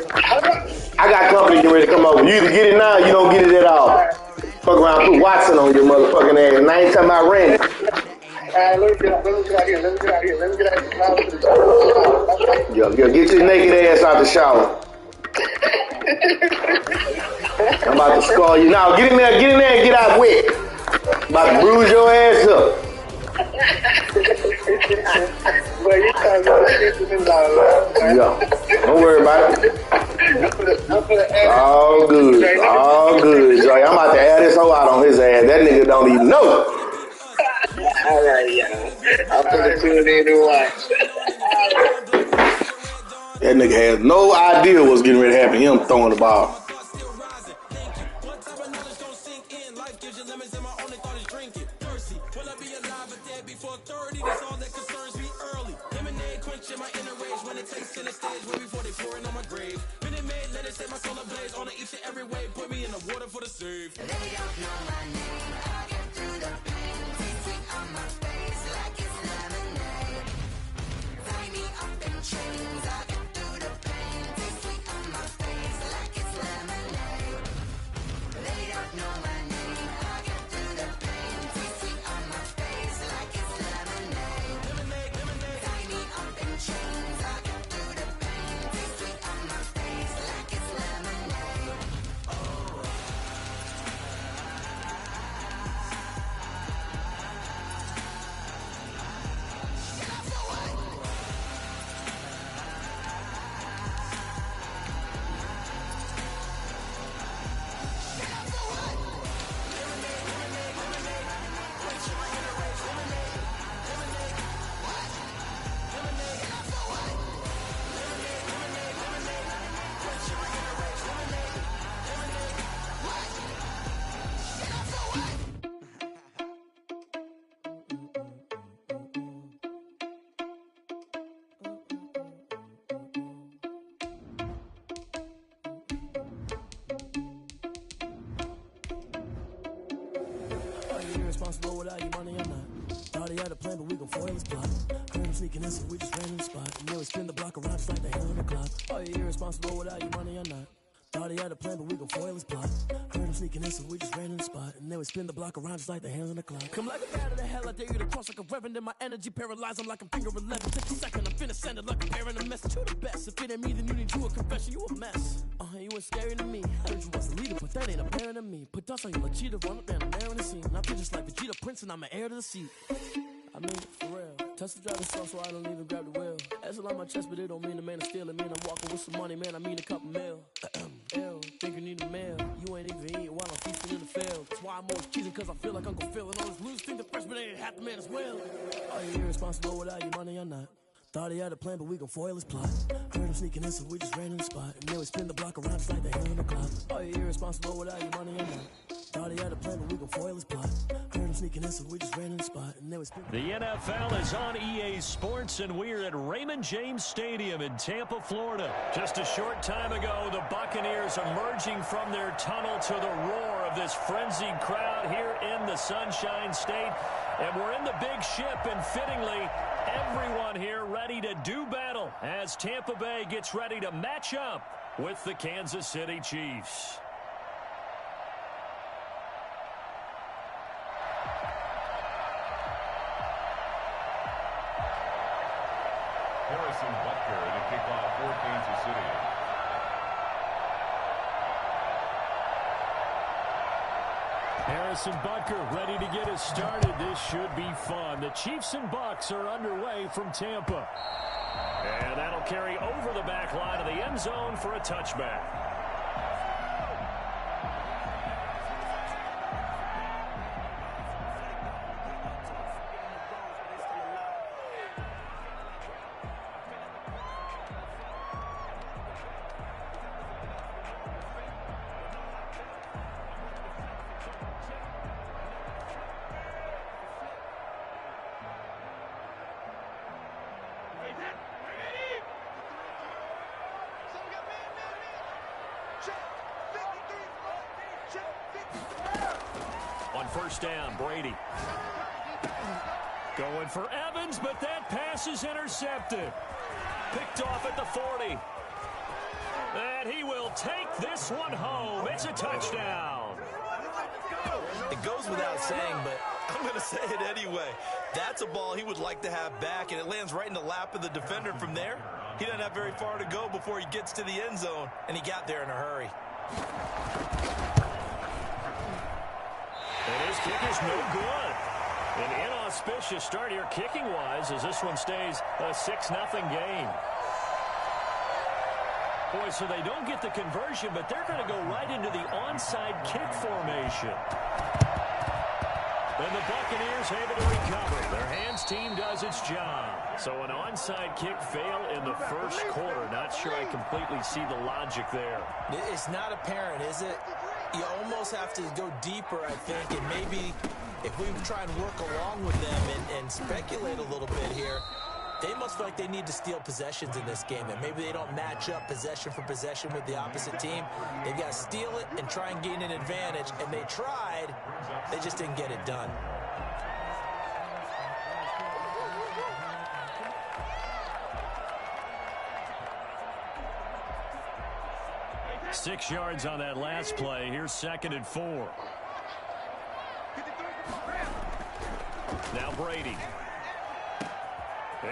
I got company getting ready to come over. You either get it now or you don't get it at all. Fuck around, put Watson on your motherfucking ass. And I ain't talking about Randy. Alright, let me get out here. Yo, get your naked ass out the shower. I'm about to scar you. Now, get in there and get out wet. I'm about to bruise your ass up. Yeah, don't worry about it. All good, Joy. I'm about to add this hoe out on his ass. That nigga don't even know. Alright, yeah. I'm gonna tune in and watch. That nigga has no idea what's getting ready to happen. Him throwing the ball. Irresponsible without your money or not. Thought he had a plan, but we gon' foil his plot. Heard him sneaking in, so we just ran in the spot. And then we spin the block around just like the hell on the clock. Are you irresponsible without your money or not? Thought he had a plan, but we gon' foil his plot. Heard him sneaking in, so we just ran in the spot. And then we spin the block around just like the hands on the clock. Come like a bat of the hell, I dare you to cross like a reverend. In my energy paralyzed, I'm like I'm finger 11. 50 seconds, I'm finna send it like a parent a message. You the best, if it ain't me, then you need you a confession. You a mess. You ain't scary to me. I heard you was a leader, but that ain't apparent to me. Put dust on you like cheetah, run up and I'm there in the scene. I feel just like Vegeta Prince and I'm an heir to the seat. I mean, for real. Touch the driver's slow, so I don't even grab the wheel. That's a lot on my chest, but it don't mean the man is stealing. Man, I'm walking with some money, man, I mean a couple mil. Ew, think you need a meal. You ain't even eating while I'm feasting in the field. That's why I'm always cheating, cause I feel like Uncle Phil. And all this lose think the freshman ain't half the man as well. Are you irresponsible without your money or not? Thought he had a plan, but we gon' foil his plot. Heard him sneaking in, so we just ran in the spot. And then we spin the block around just like the hell on the clock. Are you irresponsible without your money or not? Thought he had a plan, but we gon' foil his plot. Heard him sneaking in, so we just ran in the spot. And there was the NFL is on EA Sports, and we're at Raymond James Stadium in Tampa, Florida. Just a short time ago, the Buccaneers emerging from their tunnel to the roar of this frenzied crowd here in the Sunshine State. And we're in the big ship, and fittingly, everyone here ready to do battle as Tampa Bay gets ready to match up with the Kansas City Chiefs. Harrison Butker to kick off for Kansas City. Harrison Butker ready to get us started. This should be fun. The Chiefs and Bucs are underway from Tampa. And that'll carry over the back line of the end zone for a touchback. On first down, Brady. Going for Evans, but that pass is intercepted. Picked off at the 40. And he will take this one home. It's a touchdown. It goes without saying, but I'm going to say it anyway. That's a ball he would like to have back, and it lands right in the lap of the defender from there. He doesn't have very far to go before he gets to the end zone, and he got there in a hurry. And his kick is no good. An inauspicious start here kicking-wise as this one stays a 6-0 game. Boy, so they don't get the conversion, but they're going to go right into the onside kick formation. Then the Buccaneers able to recover. Their hands team does its job. So an onside kick fail in the first quarter. Not sure I completely see the logic there. It's not apparent, is it? You almost have to go deeper, I think, and maybe if we try and work along with them and speculate a little bit here, they must feel like they need to steal possessions in this game, and maybe they don't match up possession for possession with the opposite team. They've got to steal it and try and gain an advantage, and they tried. They just didn't get it done. Six yards on that last play. Here's 2nd and 4. Now Brady.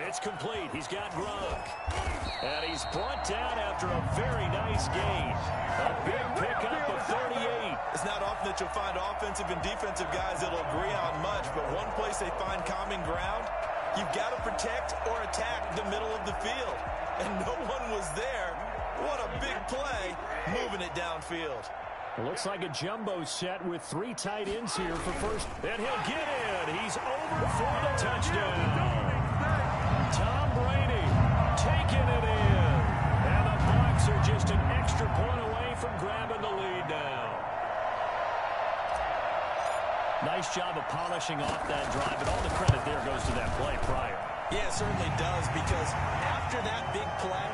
It's complete. He's got Gronk. And he's brought down after a very nice gain. A big pickup of 38. It's not often that you'll find offensive and defensive guys that'll agree on much, but one place they find common ground, you've got to protect or attack the middle of the field. And no one was there. What a big play, moving it downfield. It looks like a jumbo set with 3 tight ends here for first. And he'll get in. He's over for the touchdown. Tom Brady taking it in. And the Bucs are just an extra point away from grabbing the lead now. Nice job of polishing off that drive, and all the credit there goes to that play prior. Yeah, it certainly does, because after that big play,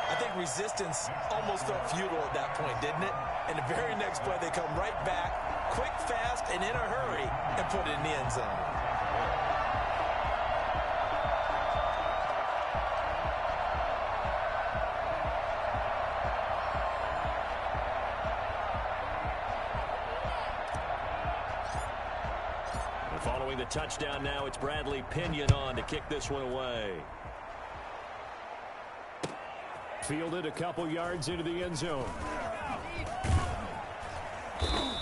I think resistance almost felt futile at that point, didn't it? And the very next play, they come right back, quick, fast, and in a hurry, and put it in the end zone. And following the touchdown now, it's Bradley Pinion on to kick this one away. Fielded a couple yards into the end zone.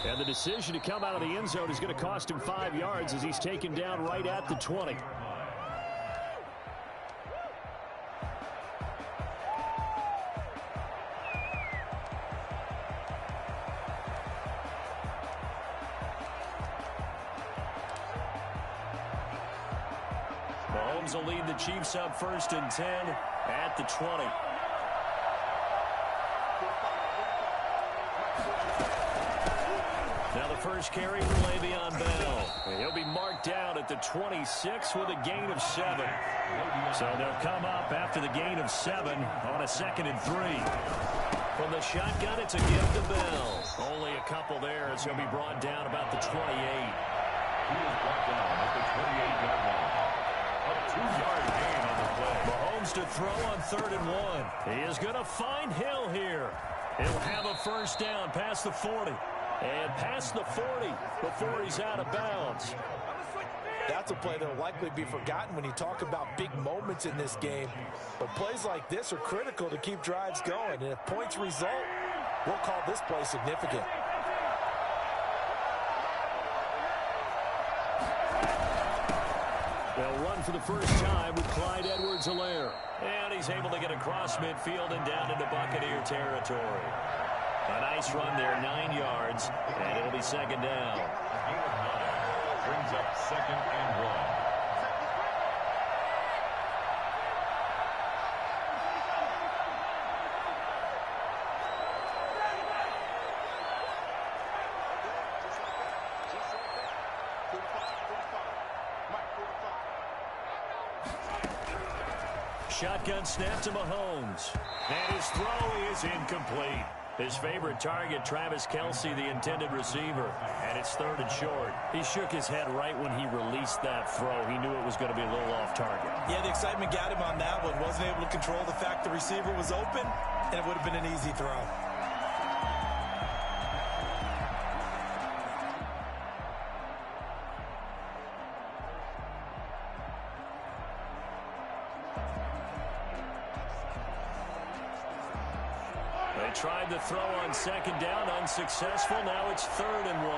And the decision to come out of the end zone is going to cost him 5 yards as he's taken down right at the 20. Mahomes will lead the Chiefs up 1st and 10 at the 20. Now the first carry for Le'Veon Bell. And he'll be marked down at the 26 with a gain of 7. So they'll come up after the gain of 7 on a 2nd and 3. From the shotgun, it's a give to Bell. Only a couple there as he'll be brought down about the 28. He is brought down at the 28-yard line. A 2-yard gain on the play. Mahomes to throw on 3rd and 1. He is going to find Hill here. He'll have a first down past the 40. And past the 40 before he's out of bounds. That's a play that will likely be forgotten when you talk about big moments in this game. But plays like this are critical to keep drives going. And if points result, we'll call this play significant. They'll run for the first time with Clyde Edwards-Helaire. And he's able to get across midfield and down into Buccaneer territory. A nice run there, 9 yards, and it'll be 2nd down. Gain of 9 brings up 2nd and 1. Shotgun snap to Mahomes. And his throw is incomplete. His favorite target, Travis Kelce, the intended receiver. And it's 3rd and short. He shook his head right when he released that throw. He knew it was going to be a little off target. Yeah, the excitement got him on that one. Wasn't able to control the fact the receiver was open, and it would have been an easy throw. Tried the throw on 2nd down, unsuccessful. Now it's 3rd and 1.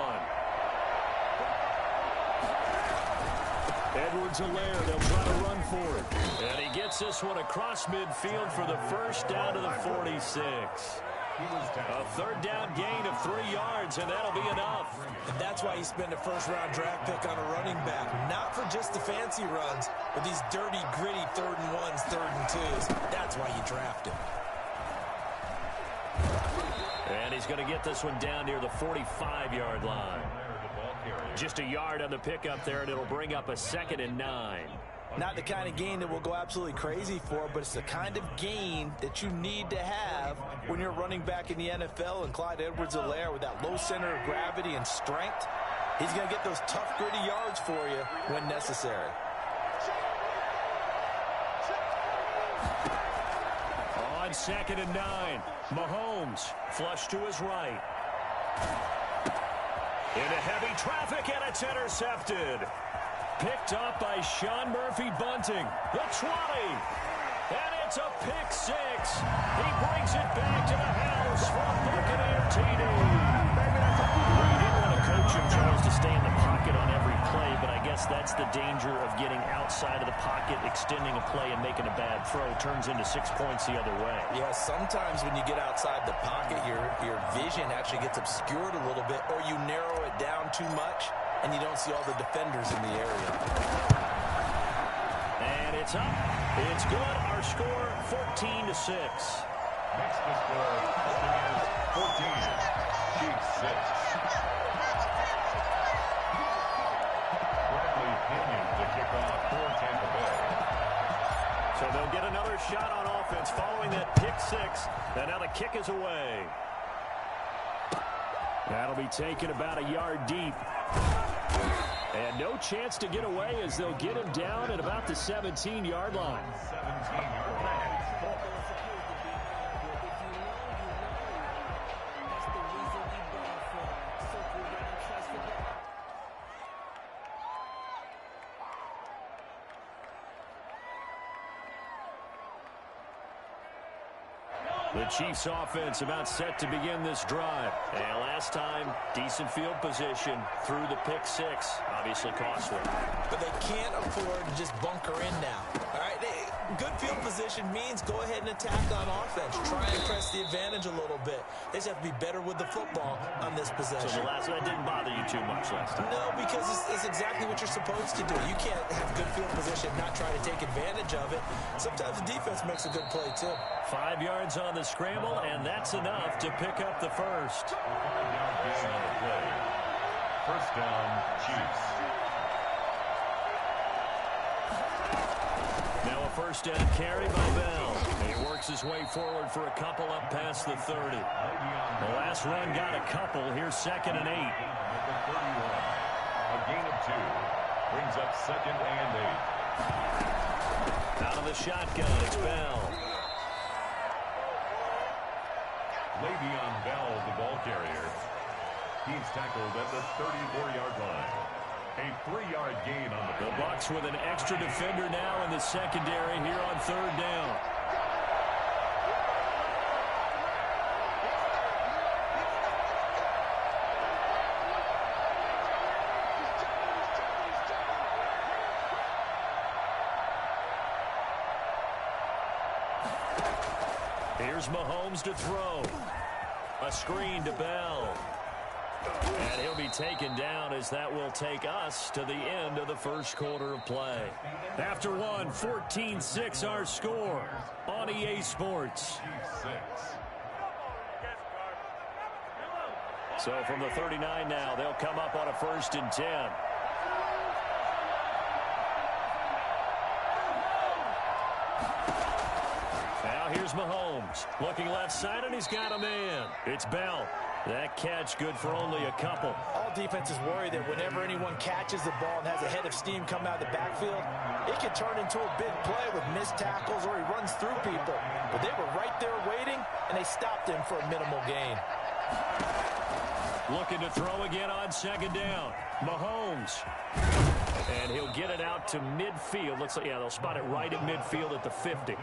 Edwards-Helaire, they'll try to run for it. And he gets this one across midfield for the first down to the 46. A 3rd down gain of 3 yards, and that'll be enough. And that's why you spend a first-round draft pick on a running back. Not for just the fancy runs, but these dirty, gritty 3rd and 1s, 3rd and 2s. That's why you draft him. And he's going to get this one down near the 45-yard line. Just a yard on the pickup there, and it'll bring up a 2nd and 9. Not the kind of gain that we'll go absolutely crazy for, but it's the kind of gain that you need to have when you're running back in the NFL. And Clyde Edwards-Helaire, with that low center of gravity and strength, he's going to get those tough, gritty yards for you when necessary. On 2nd and 9, Mahomes flush to his right. Into heavy traffic, and it's intercepted. Picked up by Sean Murphy-Bunting. The 20. And it's a pick 6. He brings it back to the house for a Buccaneer TD. Well, you didn't want to coach him, Charles, to stay in the pocket on every play, but I guess that's the danger of getting outside of the pocket, extending a play, and making a bad throw. Turns into 6 points the other way. Yeah, sometimes when you get outside the pocket, your vision actually gets obscured a little bit, or you narrow it down too much, and you don't see all the defenders in the area. And it's up. It's good. Our score, 14-6. Next to score, Buccaneers 14, Chiefs 6. Bradley Pinion to kick off for Tampa Bay. So they'll get another shot on offense following that pick 6. And now the kick is away. That'll be taken about a yard deep. And no chance to get away as they'll get him down at about the 17-yard line. 17-yard line. The Chiefs offense about set to begin this drive. And last time, decent field position through the pick 6. Obviously costly. But they can't afford to just bunker in now. All right, good field position means go ahead and attack on offense. Try and press the advantage a little bit. They just have to be better with the football on this possession. So the last one didn't bother you too much last time? No, because it's exactly what you're supposed to do. You can't have good field position, not try to take advantage of it. Sometimes the defense makes a good play, too. 5 yards on the scramble, and that's enough to pick up the first. First down, Chiefs. Now a first down carry by Bell. He works his way forward for a couple up past the 30. The last run got a couple. Here's 2nd and 8. A gain of 2. Brings up 2nd and 8. Out of the shotgun, it's Bell. Le'Veon Bell, the ball carrier. He's tackled at the 34-yard line. A 3-yard gain on the Bucs with an extra defender now in the secondary here on 3rd down. Here's Mahomes to throw. A screen to Bell. And he'll be taken down as that will take us to the end of the first quarter of play. After one, 14-6 our score on EA Sports. So from the 39 now, they'll come up on a 1st and 10. Now here's Mahomes. Looking left side, and he's got a man. It's Bell. That catch good for only a couple. All defenses worry that whenever anyone catches the ball and has a head of steam coming out of the backfield, it can turn into a big play with missed tackles or he runs through people. But they were right there waiting, and they stopped him for a minimal gain. Looking to throw again on 2nd down. Mahomes. And he'll get it out to midfield. Looks like, yeah, they'll spot it right at midfield at the 50.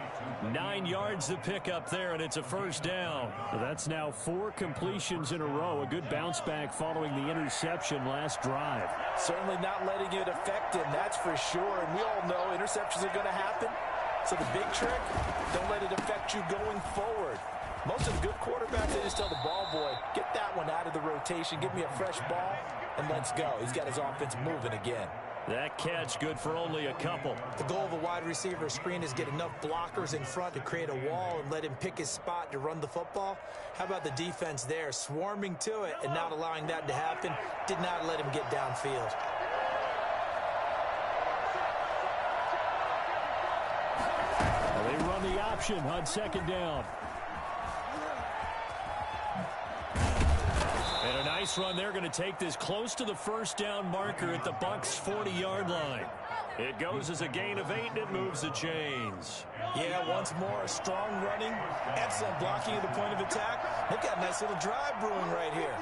9 yards to pick up there, and it's a 1st down. Well, that's now 4 completions in a row. A good bounce back following the interception last drive. Certainly not letting it affect him, that's for sure. And we all know interceptions are going to happen. So the big trick, don't let it affect you going forward. Most of the good quarterbacks, they just tell the ball boy, get that one out of the rotation, give me a fresh ball, and let's go. He's got his offense moving again. That catch good for only a couple. The goal of a wide receiver screen is get enough blockers in front to create a wall and let him pick his spot to run the football. How about the defense there, swarming to it and not allowing that to happen? Did not let him get downfield. Well, they run the option on 2nd down. And a nice run. They're going to take this close to the 1st down marker at the Bucs' 40-yard line. It goes as a gain of 8, and it moves the chains. Yeah, once more, strong running, excellent blocking at the point of attack. They've got a nice little drive brewing right here.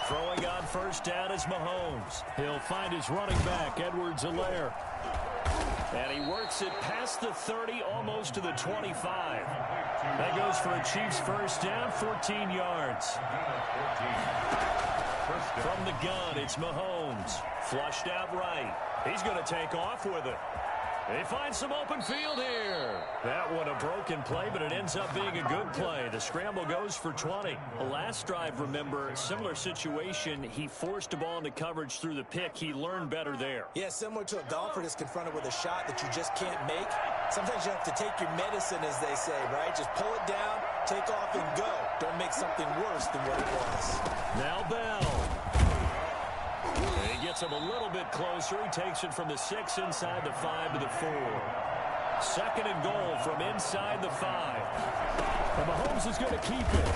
Throwing on 1st down is Mahomes. He'll find his running back, Edwards-Helaire. And he works it past the 30, almost to the 25. That goes for a Chiefs 1st down, 14 yards. From the gun, it's Mahomes. Flushed out right. He's going to take off with it. They find some open field here. That one a broken play, but it ends up being a good play. The scramble goes for 20. The last drive, remember, similar situation. He forced a ball into coverage through the pick. He learned better there. Yeah, similar to a golfer that's confronted with a shot that you just can't make. Sometimes you have to take your medicine, as they say, right? Just pull it down, take off, and go. Don't make something worse than what it was. Now Bell. He gets him a little bit closer. He takes it from the 6 inside the 5 to the 4. 2nd and goal from inside the 5. And Mahomes is going to keep it.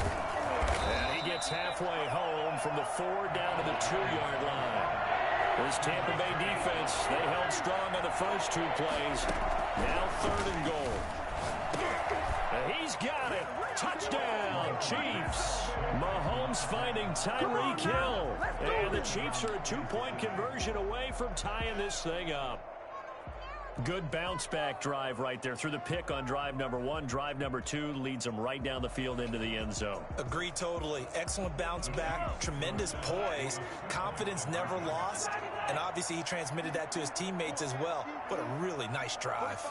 And he gets halfway home from the 4 down to the 2-yard line. This Tampa Bay defense, they held strong on the first 2 plays. Now 3rd and goal. And he's got it. Touchdown, Chiefs. Mahomes finding Tyreek Hill. And the Chiefs are a 2-point conversion away from tying this thing up. Good bounce-back drive right there through the pick on drive number 1. Drive number 2 leads them right down the field into the end zone. Agree totally. Excellent bounce back, tremendous poise, confidence never lost, and obviously he transmitted that to his teammates as well. What a really nice drive.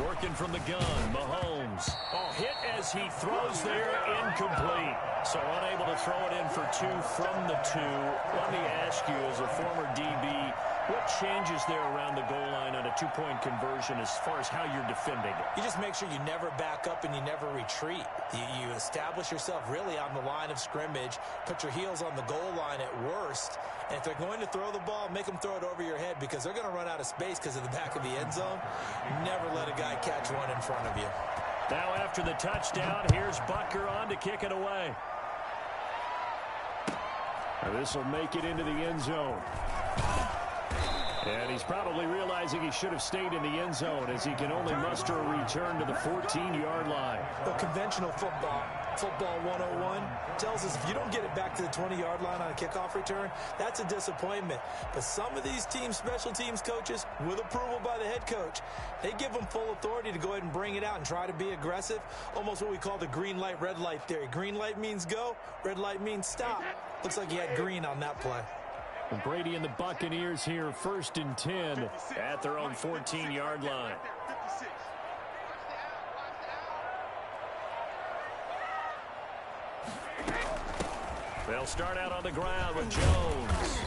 Working from the gun, Mahomes. Oh, hit as he throws there, incomplete. So unable to throw it in for 2 from the 2. Let me ask you, as a former DB, What changes there around the goal line on a two-point conversion as far as how you're defending it? You just make sure you never back up and you never retreat. You establish yourself really on the line of scrimmage, put your heels on the goal line at worst, and if they're going to throw the ball, make them throw it over your head because they're going to run out of space because of the back of the end zone. Never let a guy catch one in front of you. Now after the touchdown, here's Butker on to kick it away. This will make it into the end zone. And he's probably realizing he should have stayed in the end zone as he can only muster a return to the 14-yard line. The conventional football 101, tells us if you don't get it back to the 20-yard line on a kickoff return, that's a disappointment. But some of these teams, special teams coaches, with approval by the head coach, they give them full authority to go ahead and bring it out and try to be aggressive, almost what we call the green light, red light theory. Green light means go, red light means stop. Looks like he had green on that play. And Brady and the Buccaneers here, 1st and 10 at their own 14-yard line. They'll start out on the ground with Jones.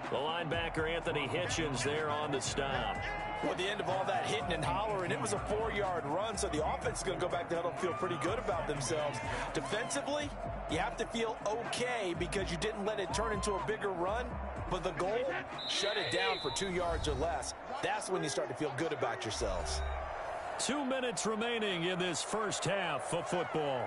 The linebacker, Anthony Hitchens, there on the stop. Well, at the end of all that hitting and hollering, it was a 4-yard run, so the offense is going to go back to huddle and feel pretty good about themselves. Defensively, you have to feel okay because you didn't let it turn into a bigger run, but the goal, shut it down for 2 yards or less. That's when you start to feel good about yourselves. 2 minutes remaining in this first half of football.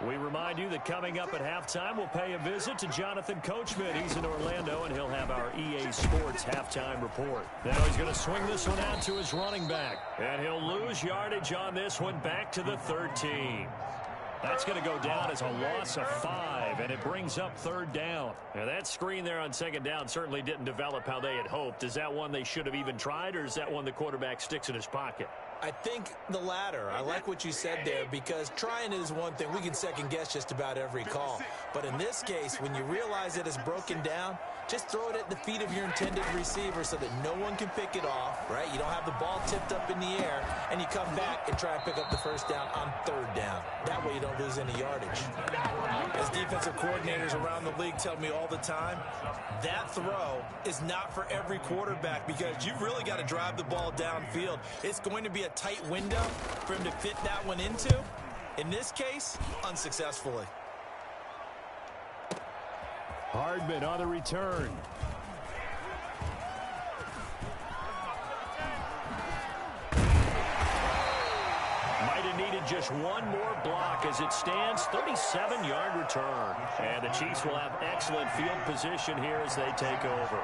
We remind you that coming up at halftime, we'll pay a visit to Jonathan Coachman. He's in Orlando, and he'll have our EA Sports halftime report. Now he's going to swing this one out to his running back, and he'll lose yardage on this one back to the 13. That's going to go down as a loss of 5, and it brings up 3rd down. Now, that screen there on 2nd down certainly didn't develop how they had hoped. Is that one they should have even tried, or is that one the quarterback sticks in his pocket? I think the latter. I like what you said there because trying is one thing. We can second guess just about every call. But in this case, when you realize that it's broken down, just throw it at the feet of your intended receiver so that no one can pick it off, right? You don't have the ball tipped up in the air, and you come back and try and pick up the 1st down on 3rd down. That way you don't lose any yardage. As defensive coordinators around the league tell me all the time, that throw is not for every quarterback because you've really got to drive the ball downfield. It's going to be a tight window for him to fit that one into. In this case, unsuccessfully. Hardman on the return. Might have needed just one more block as it stands. 37-yard return. And the Chiefs will have excellent field position here as they take over.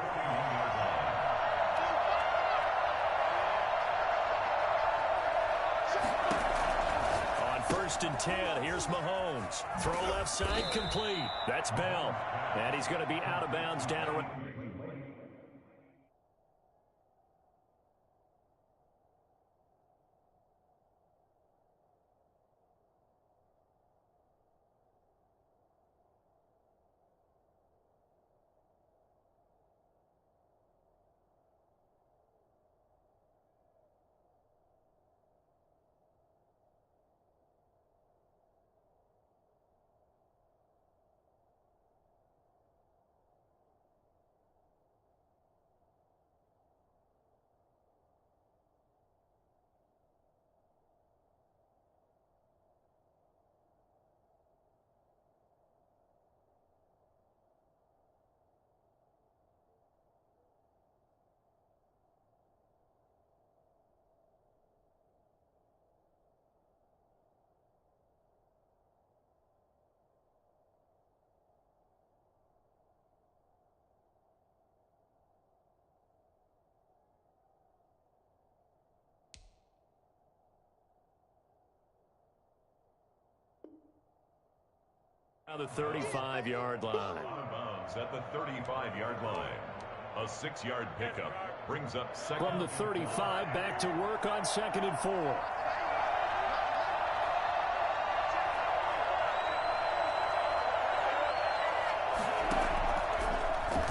On 1st and 10, here's Mahomes. Throw left side complete. That's Bell. And he's going to be out of bounds down around. On the 35-yard line. Out of bounds at the 35-yard line. A 6-yard pickup brings up 2nd. From the 35, back to work on 2nd and 4.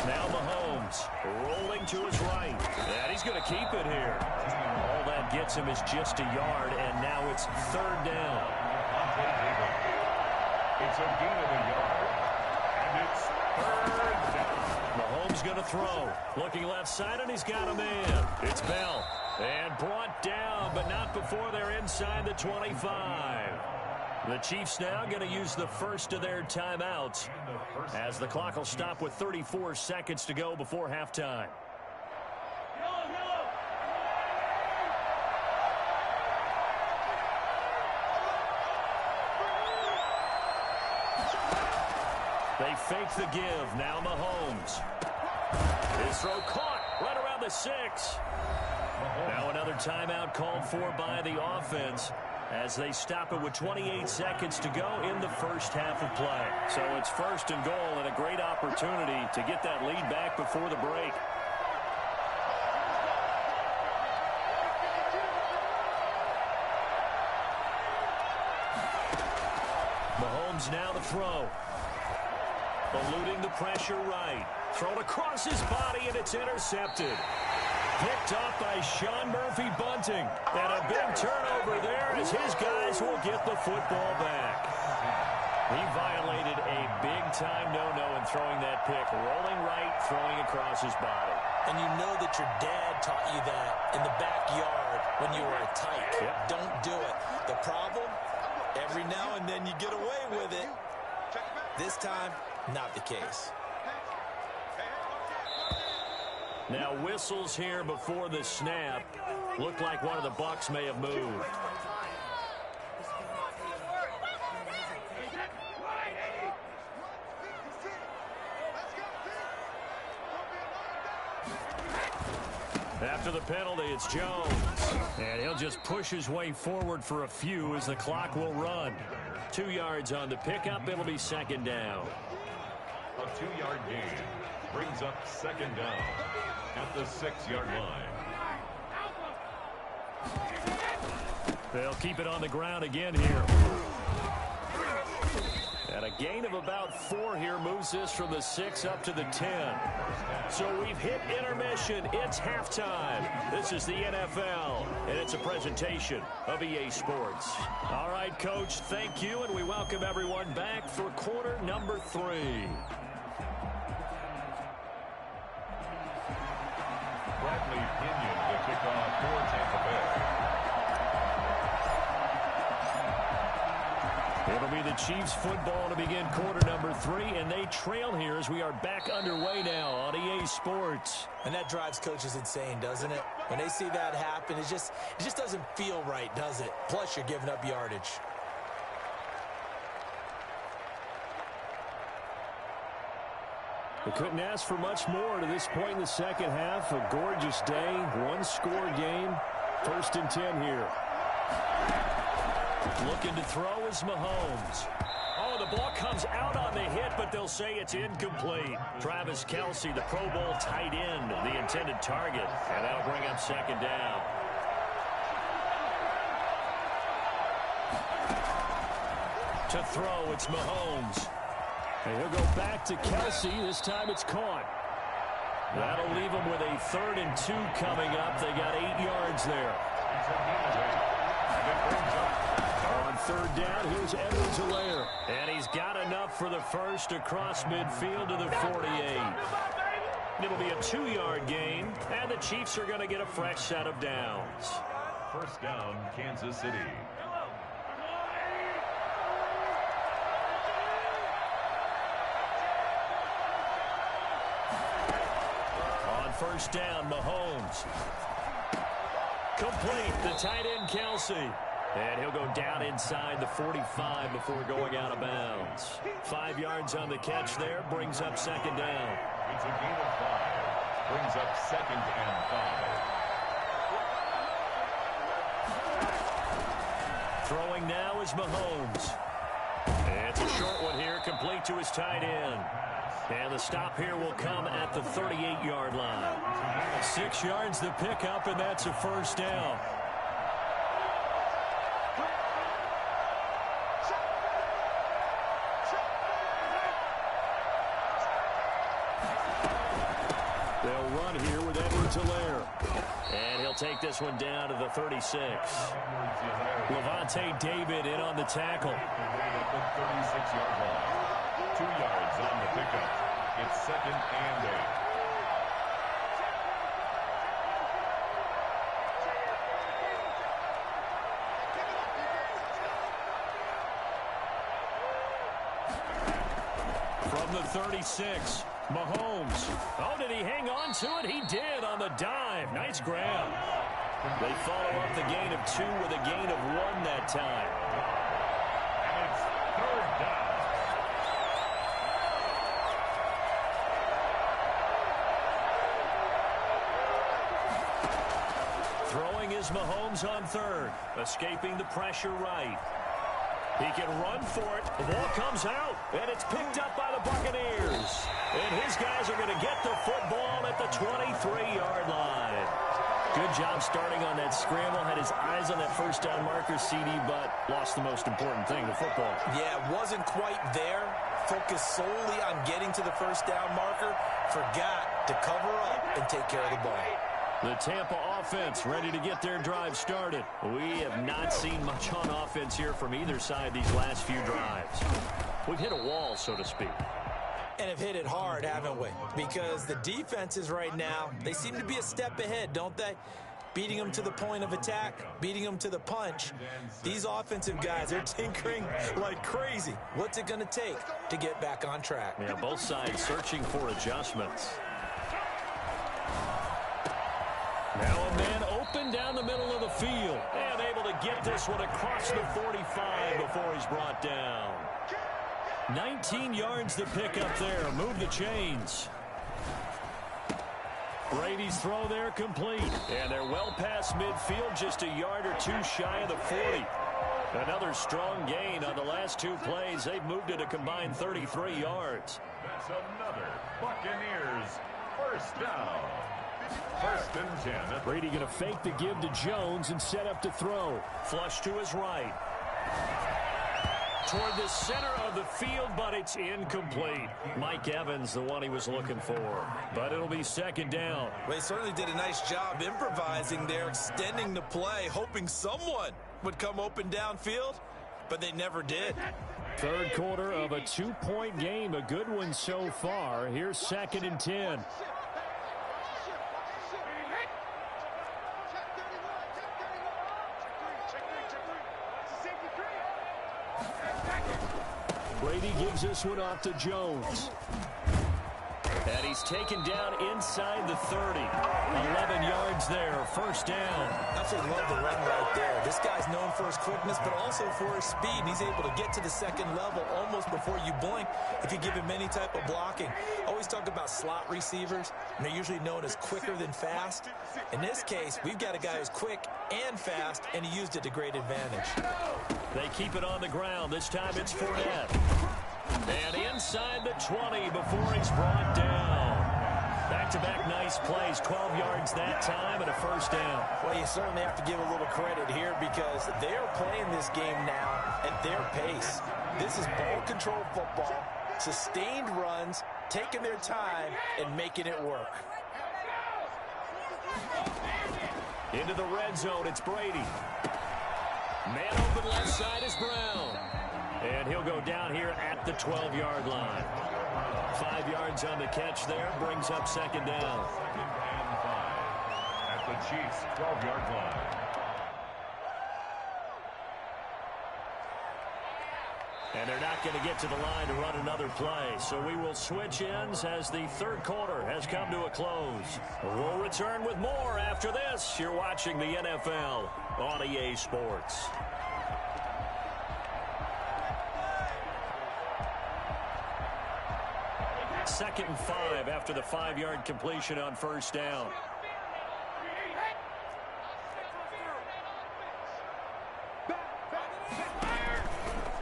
Now Mahomes rolling to his right. And he's going to keep it here. All that gets him is just a yard, and now it's third down. It's a gain of a yard, and it's third down. Mahomes going to throw. Looking left side, and he's got a man. It's Bell. And brought down, but not before they're inside the 25. The Chiefs now going to use the first of their timeouts as the clock will stop with 34 seconds to go before halftime. They fake the give. Now Mahomes. His throw caught right around the 6. Now another timeout called for by the offense as they stop it with 28 seconds to go in the first half of play. So it's first and goal and a great opportunity to get that lead back before the break. Mahomes now to throw. Eluding the pressure right. Thrown across his body, and it's intercepted. Picked up by Sean Murphy-Bunting. And a big turnover there as his guys will get the football back. He violated a big-time no-no in throwing that pick. Rolling right, throwing across his body. And you know that your dad taught you that in the backyard when you were a tyke. Yep. Don't do it. The problem, every now and then you get away with it. This time, not the case. Now whistles here before the snap. Looked like one of the Bucs may have moved. After the penalty, it's Jones. And he'll just push his way forward for a few as the clock will run. 2 yards on the pickup. It'll be second down. A 2-yard gain brings up second down at the 6-yard line. They'll keep it on the ground again here. And a gain of about 4 here moves this from the 6 up to the 10. So we've hit intermission. It's halftime. This is the NFL, and it's a presentation of EA Sports. All right, Coach, thank you, and we welcome everyone back for quarter number 3. Bradley Pinion to kick off for Tampa Bay. It'll be the Chiefs football to begin quarter number 3, and they trail here as we are back underway now on EA Sports. And that drives coaches insane, doesn't it? When they see that happen, it just doesn't feel right, does it? Plus, you're giving up yardage. We couldn't ask for much more to this point in the second half. A gorgeous day, one-score game. First and 10 here. Looking to throw is Mahomes. Oh, the ball comes out on the hit, but they'll say it's incomplete. Travis Kelce, the Pro Bowl tight end, the intended target. And that'll bring up second down. To throw, it's Mahomes. And he'll go back to Kelce. This time it's caught. That'll leave them with a 3rd and 2 coming up. They got 8 yards there. On 3rd down, here's Edwards-Helaire. And he's got enough for the first across midfield to the 48. It'll be a 2-yard gain, and the Chiefs are going to get a fresh set of downs. First down, Kansas City. First down, Mahomes. Complete, the tight end, Kelce. And he'll go down inside the 45 before going out of bounds. 5 yards on the catch there, brings up second down. It's a gain of 5, brings up second and 5. Throwing now is Mahomes. It's a short one here, complete to his tight end. And the stop here will come at the 38-yard line. 6 yards the pickup, and that's a first down. They'll run here with Edwards-Helaire. And he'll take this one down to the 36. Levante David in on the tackle. At the 36-yard line. 2 yards on the pickup. It's 2nd and 8. From the 36, Mahomes. Oh, did he hang on to it? He did on the dive. Nice grab. They follow up the gain of 2 with a gain of 1 that time. And it's 3rd down. Throwing is Mahomes on 3rd. Escaping the pressure right. He can run for it. The ball comes out, and it's picked up by the Buccaneers. And his guys are going to get the football at the 23-yard line. Good job starting on that scramble. Had his eyes on that first down marker, CD, but lost the most important thing, the football. Yeah, wasn't quite there. Focused solely on getting to the first down marker. Forgot to cover up and take care of the ball. The Tampa offense ready to get their drive started. We have not seen much on offense here from either side these last few drives. We've hit a wall, so to speak. And have hit it hard, haven't we? Because the defenses right now, they seem to be a step ahead, don't they? Beating them to the point of attack, beating them to the punch. These offensive guys are tinkering like crazy. What's it going to take to get back on track? Yeah, both sides searching for adjustments. Now a man open down the middle of the field. And able to get this one across the 45 before he's brought down. 19 yards to pick up there. Move the chains. Brady's throw there complete. And they're well past midfield, just a yard or 2 shy of the 40. Another strong gain on the last 2 plays. They've moved it a combined 33 yards. That's another Buccaneers first down. 1st and 10. Brady going to fake the give to Jones and set up to throw. Flush to his right. Toward the center of the field, but it's incomplete. Mike Evans, the one he was looking for. But it'll be 2nd down. Well, he certainly did a nice job improvising there, extending the play, hoping someone would come open downfield, but they never did. 3rd quarter of a 2-point game, a good one so far. Here's 2nd and 10. Brady gives this one off to Jones. And he's taken down inside the 30. 11 yards there, 1st down. Absolutely love the run right there. This guy's known for his quickness, but also for his speed. And he's able to get to the 2nd level almost before you blink if you give him any type of blocking. Always talk about slot receivers, and they're usually known as quicker than fast. In this case, we've got a guy who's quick and fast, and he used it to great advantage. They keep it on the ground. This time it's Fournette. And inside the 20 before he's brought down. Back-to-back nice plays, 12 yards that time and a 1st down. Well, you certainly have to give a little credit here because they're playing this game now at their pace. This is ball-control football, sustained runs, taking their time, and making it work. Into the red zone, it's Brady. Man open left side is Brown. And he'll go down here at the 12-yard line. 5 yards on the catch there, brings up 2nd down. 2nd and 5 at the Chiefs' 12-yard line. And they're not going to get to the line to run another play. So we will switch ends as the 3rd quarter has come to a close. We'll return with more after this. You're watching the NFL on EA Sports. 2nd and 5 after the 5-yard completion on 1st down.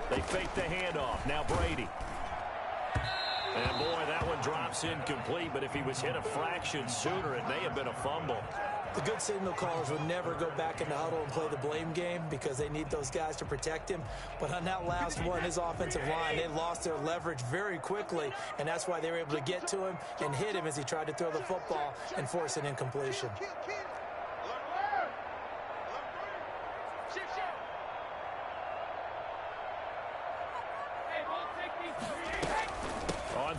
They fake the handoff. Now Brady. And boy, that one drops incomplete, but if he was hit a fraction sooner, it may have been a fumble. The good signal callers would never go back in the huddle and play the blame game because they need those guys to protect him. But on that last one, his offensive line, they lost their leverage very quickly, and that's why they were able to get to him and hit him as he tried to throw the football and force an incompletion.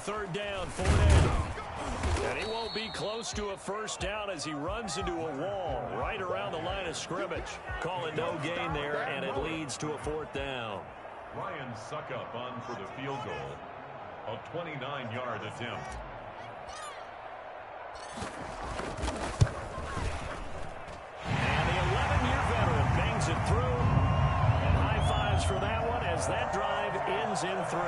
third down, 4 down. And he won't be close to a first down as he runs into a wall right around the line of scrimmage. Calling no gain there, and it leads to a 4th down. Ryan Suckup on for the field goal. A 29-yard attempt. And the 11-year veteran bangs it through. And high fives for that one as that drive ends in 3.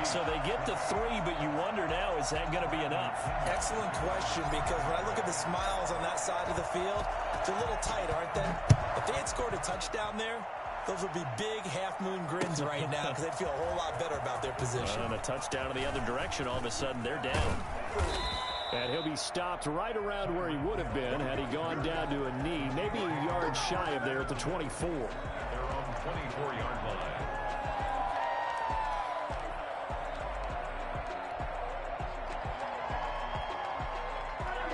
So they get to 3, but you wonder now, is that going to be enough? Excellent question, because when I look at the smiles on that side of the field, they're a little tight, aren't they? If they had scored a touchdown there, those would be big half-moon grins right now because they'd feel a whole lot better about their position. And a touchdown in the other direction, all of a sudden they're down. And he'll be stopped right around where he would have been had he gone down to a knee, maybe a yard shy of there at the 24. They're on the 24-yard line.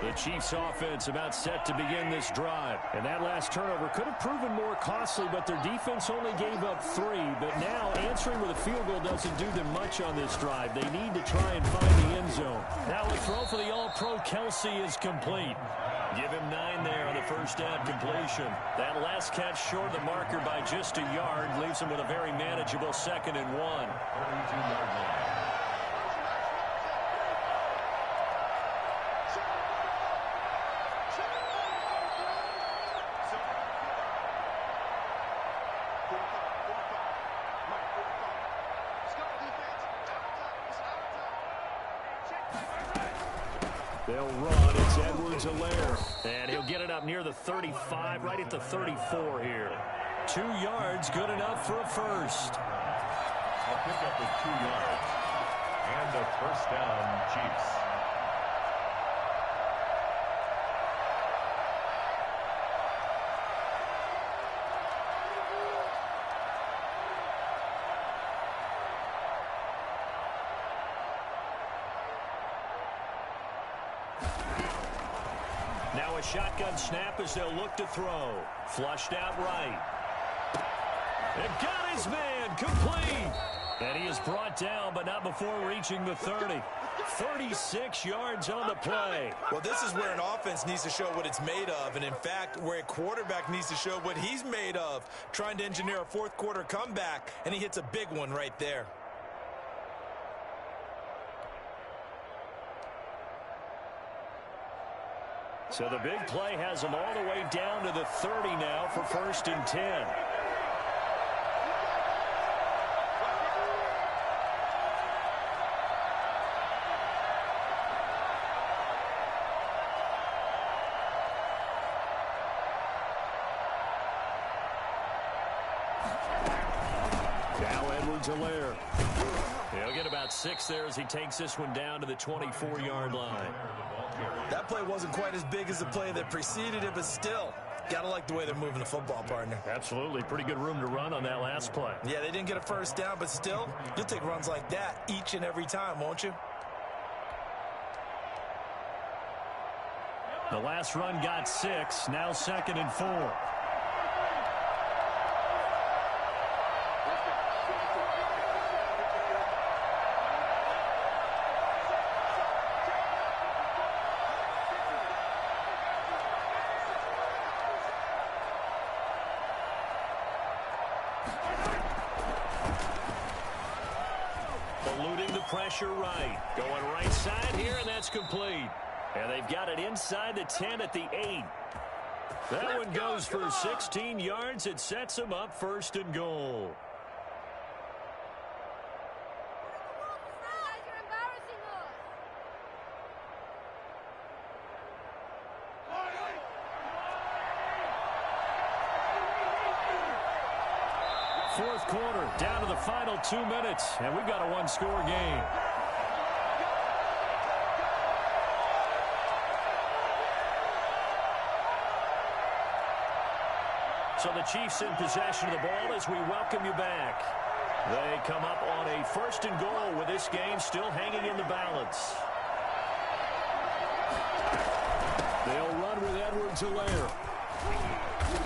The Chiefs offense about set to begin this drive. And that last turnover could have proven more costly, but their defense only gave up 3. But now answering with a field goal doesn't do them much on this drive. They need to try and find the end zone. Now a throw for the All-Pro Kelsey is complete. Give him 9 there on the first down completion. That last catch short of the marker by just a yard leaves him with a very manageable 2nd and 1. 32-yard line. They'll run. It's Edwards-Helaire. And he'll get it up near the 35, right at the 34 here. 2 yards, good enough for a first. A pickup of 2 yards. And a first down, Chiefs. Now a shotgun snap as they'll look to throw. Flushed out right. And got his man complete. And he is brought down, but not before reaching the 30. 36 yards on the play. Well, this is where an offense needs to show what it's made of. And, in fact, where a quarterback needs to show what he's made of. Trying to engineer a fourth-quarter comeback, and he hits a big one right there. So the big play has them all the way down to the 30 now for 1st and 10. Now Edwards-Helaire. He'll get about 6 there as he takes this one down to the 24-yard line. That play wasn't quite as big as the play that preceded it, but still, gotta like the way they're moving the football, partner. Absolutely. Pretty good room to run on that last play. Yeah, they didn't get a first down, but still, you'll take runs like that each and every time, won't you? The last run got 6, now 2nd and 4. Eluding the pressure right. Going right side here, and that's complete. And they've got it inside the 10 at the 8. That one goes for 16 yards. It sets them up 1st and goal. Fourth quarter, down to the final 2 minutes, and we've got a one-score game. So the Chiefs in possession of the ball as we welcome you back. They come up on a 1st and goal with this game still hanging in the balance. They'll run with Edwards-Helaire.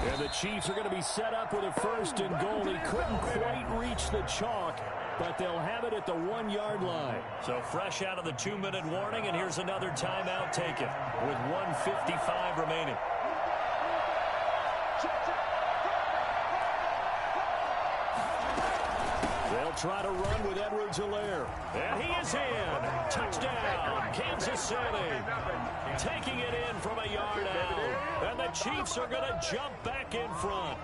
And the Chiefs are going to be set up with a 1st and goal. He couldn't quite reach the chalk, but they'll have it at the 1-yard line. So fresh out of the 2-minute warning, and here's another timeout taken with 1:55 remaining. They'll try to run with Edwards-Helaire. And he is in. Touchdown, Kansas City. Taking it in from a yard out. And the Chiefs are going to jump back in front.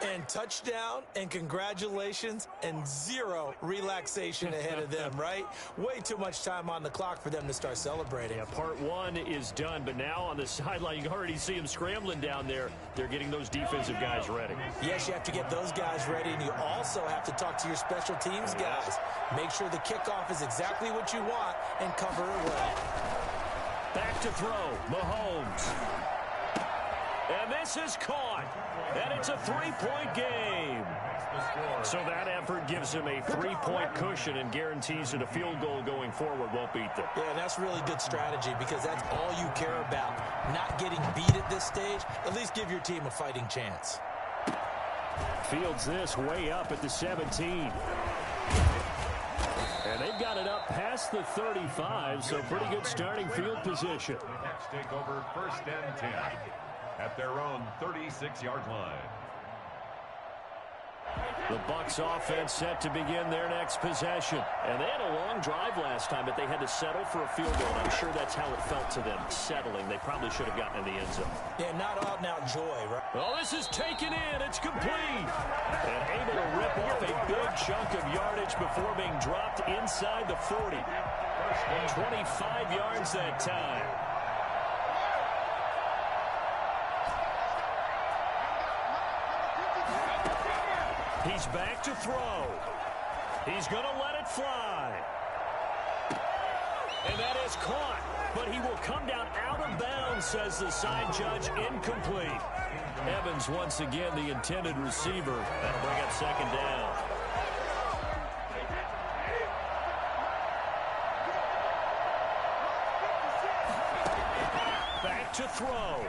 And touchdown, and congratulations, and zero relaxation ahead of them, right? Way too much time on the clock for them to start celebrating. Yeah, part one is done, but now on the sideline, you can already see them scrambling down there. They're getting those defensive guys ready. Yes, you have to get those guys ready, and you also have to talk to your special teams guys. Make sure the kickoff is exactly what you want, and cover it well. Back to throw, Mahomes. And this is caught. And it's a 3-point game. So that effort gives him a 3-point cushion and guarantees that a field goal going forward won't beat them. Yeah, that's really good strategy because that's all you care about. Not getting beat at this stage. At least give your team a fighting chance. Fields this way up at the 17. And they've got it up past the 35, so pretty good starting field position. Next take over 1st and 10 at their own 36-yard line. The Bucs offense set to begin their next possession. And they had a long drive last time, but they had to settle for a field goal. And I'm sure that's how it felt to them, settling. They probably should have gotten in the end zone. Yeah, not out-and-out joy, right? Oh, this is taken in. It's complete. And able to rip off a big chunk of yardage before being dropped inside the 40. 25 yards that time. He's back to throw. He's going to let it fly. And that is caught. But he will come down out of bounds, says the side judge. Incomplete. Evans once again the intended receiver. That'll bring up 2nd down. Back to throw.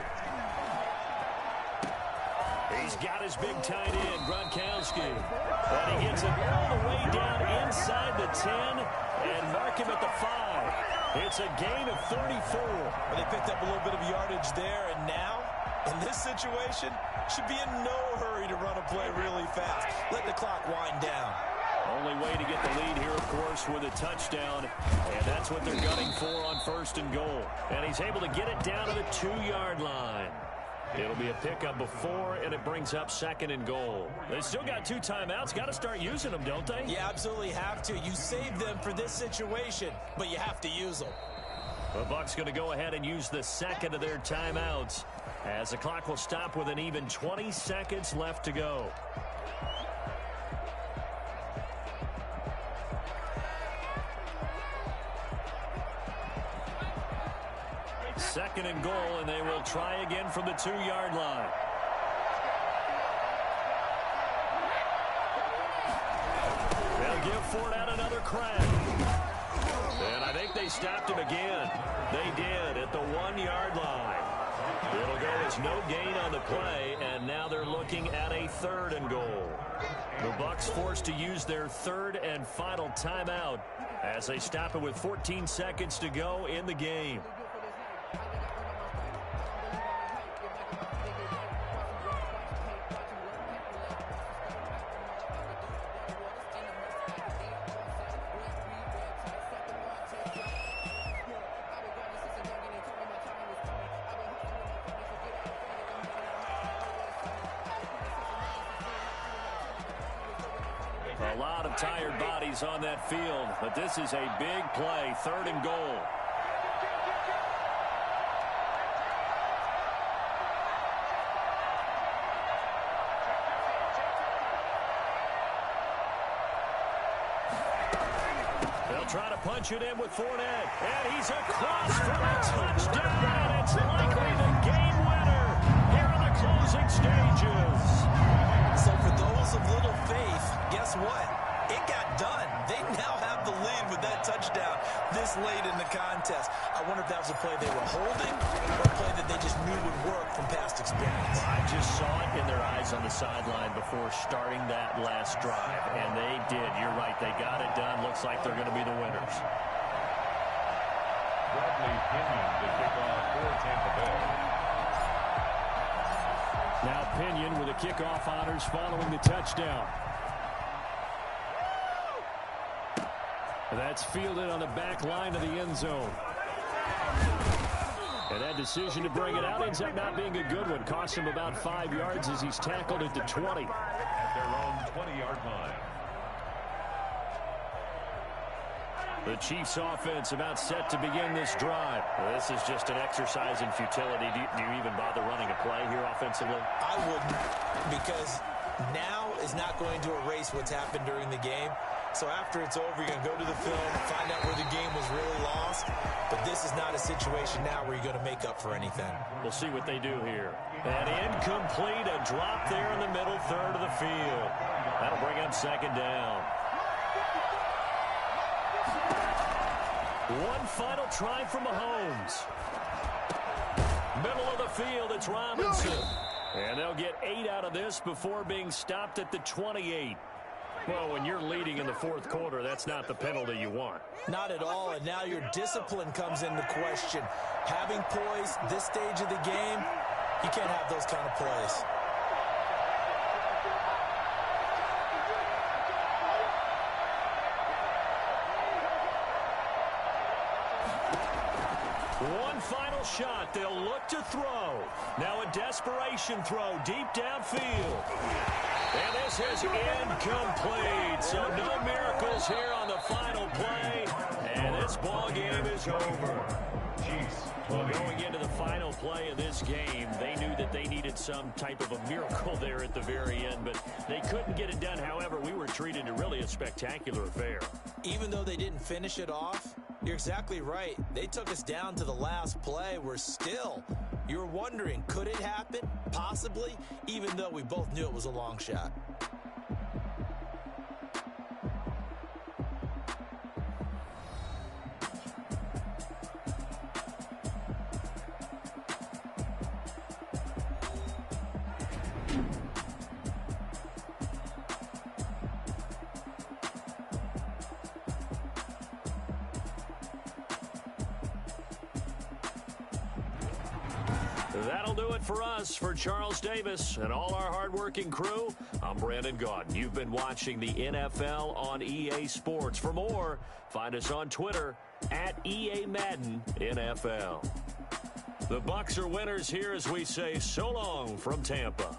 He's got his big tight end, Gronkowski. And he gets it all the way down inside the 10 and mark him at the 5. It's a gain of 34. Well, they picked up a little bit of yardage there, and now, in this situation, should be in no hurry to run a play really fast. Let the clock wind down. Only way to get the lead here, of course, with a touchdown. And that's what they're gunning for on 1st and goal. And he's able to get it down to the 2-yard line. It'll be a pickup before, and it brings up 2nd and goal. They still got 2 timeouts. Got to start using them, don't they? You absolutely have to. You save them for this situation, but you have to use them. The Bucs going to go ahead and use the 2nd of their timeouts as the clock will stop with an even 20 seconds left to go. Second and goal, and they will try again from the 2-yard line. They'll give Ford out another crack. And I think they stopped him again. They did at the 1-yard line. It'll go as no gain on the play, and now they're looking at a 3rd and goal. The Bucs forced to use their 3rd and final timeout as they stop it with 14 seconds to go in the game. A lot of tired bodies on that field, but this is a big play, 3rd and goal. They'll try to punch it in with Fournette, and he's across for a touchdown, and it's likely the game winner here in the closing stages. So for those of little faith, guess what? It got done. They now have the lead with that touchdown this late in the contest. I wonder if that was a play they were holding or a play that they just knew would work from past experience. I just saw it in their eyes. guys on the sideline before starting that last drive, and they did. You're right. They got it done. Looks like they're going to be the winners. Bradley Pinion to kick off for Tampa Bay. Now Pinion with the kickoff honors following the touchdown. That's fielded on the back line of the end zone. And that decision to bring it out ends up not being a good one. Costs him about 5 yards as he's tackled at the 20. At their own 20-yard line. The Chiefs offense about set to begin this drive. Well, this is just an exercise in futility. Do you even bother running a play here offensively? I wouldn't, because now is not going to erase what's happened during the game. So after it's over, you're going to go to the film, find out where the game was really lost. But this is not a situation now where you're going to make up for anything. We'll see what they do here. And incomplete, a drop there in the middle third of the field. That'll bring up second down. One final try from Mahomes. Middle of the field, it's Robinson. And they'll get 8 out of this before being stopped at the 28. Well, when you're leading in the fourth quarter, that's not the penalty you want. Not at all, and now your discipline comes into question. Having poise this stage of the game, you can't have those kind of plays. One final shot. They'll look to throw. Now a desperation throw deep downfield. And this is incomplete. So no miracles here on the final play. And this ball game is over. Well, going into the final play of this game, they knew that they needed some type of a miracle there at the very end, but they couldn't get it done. However, we were treated to really a spectacular affair. Even though they didn't finish it off, you're exactly right. They took us down to the last play. We're still, you're wondering, could it happen? Possibly, even though we both knew it was a long shot. That'll do it for us. For Charles Davis and all our hardworking crew, I'm Brandon Gaudin. You've been watching the NFL on EA Sports. For more, find us on Twitter at EA Madden NFL. The Bucs are winners here as we say so long from Tampa.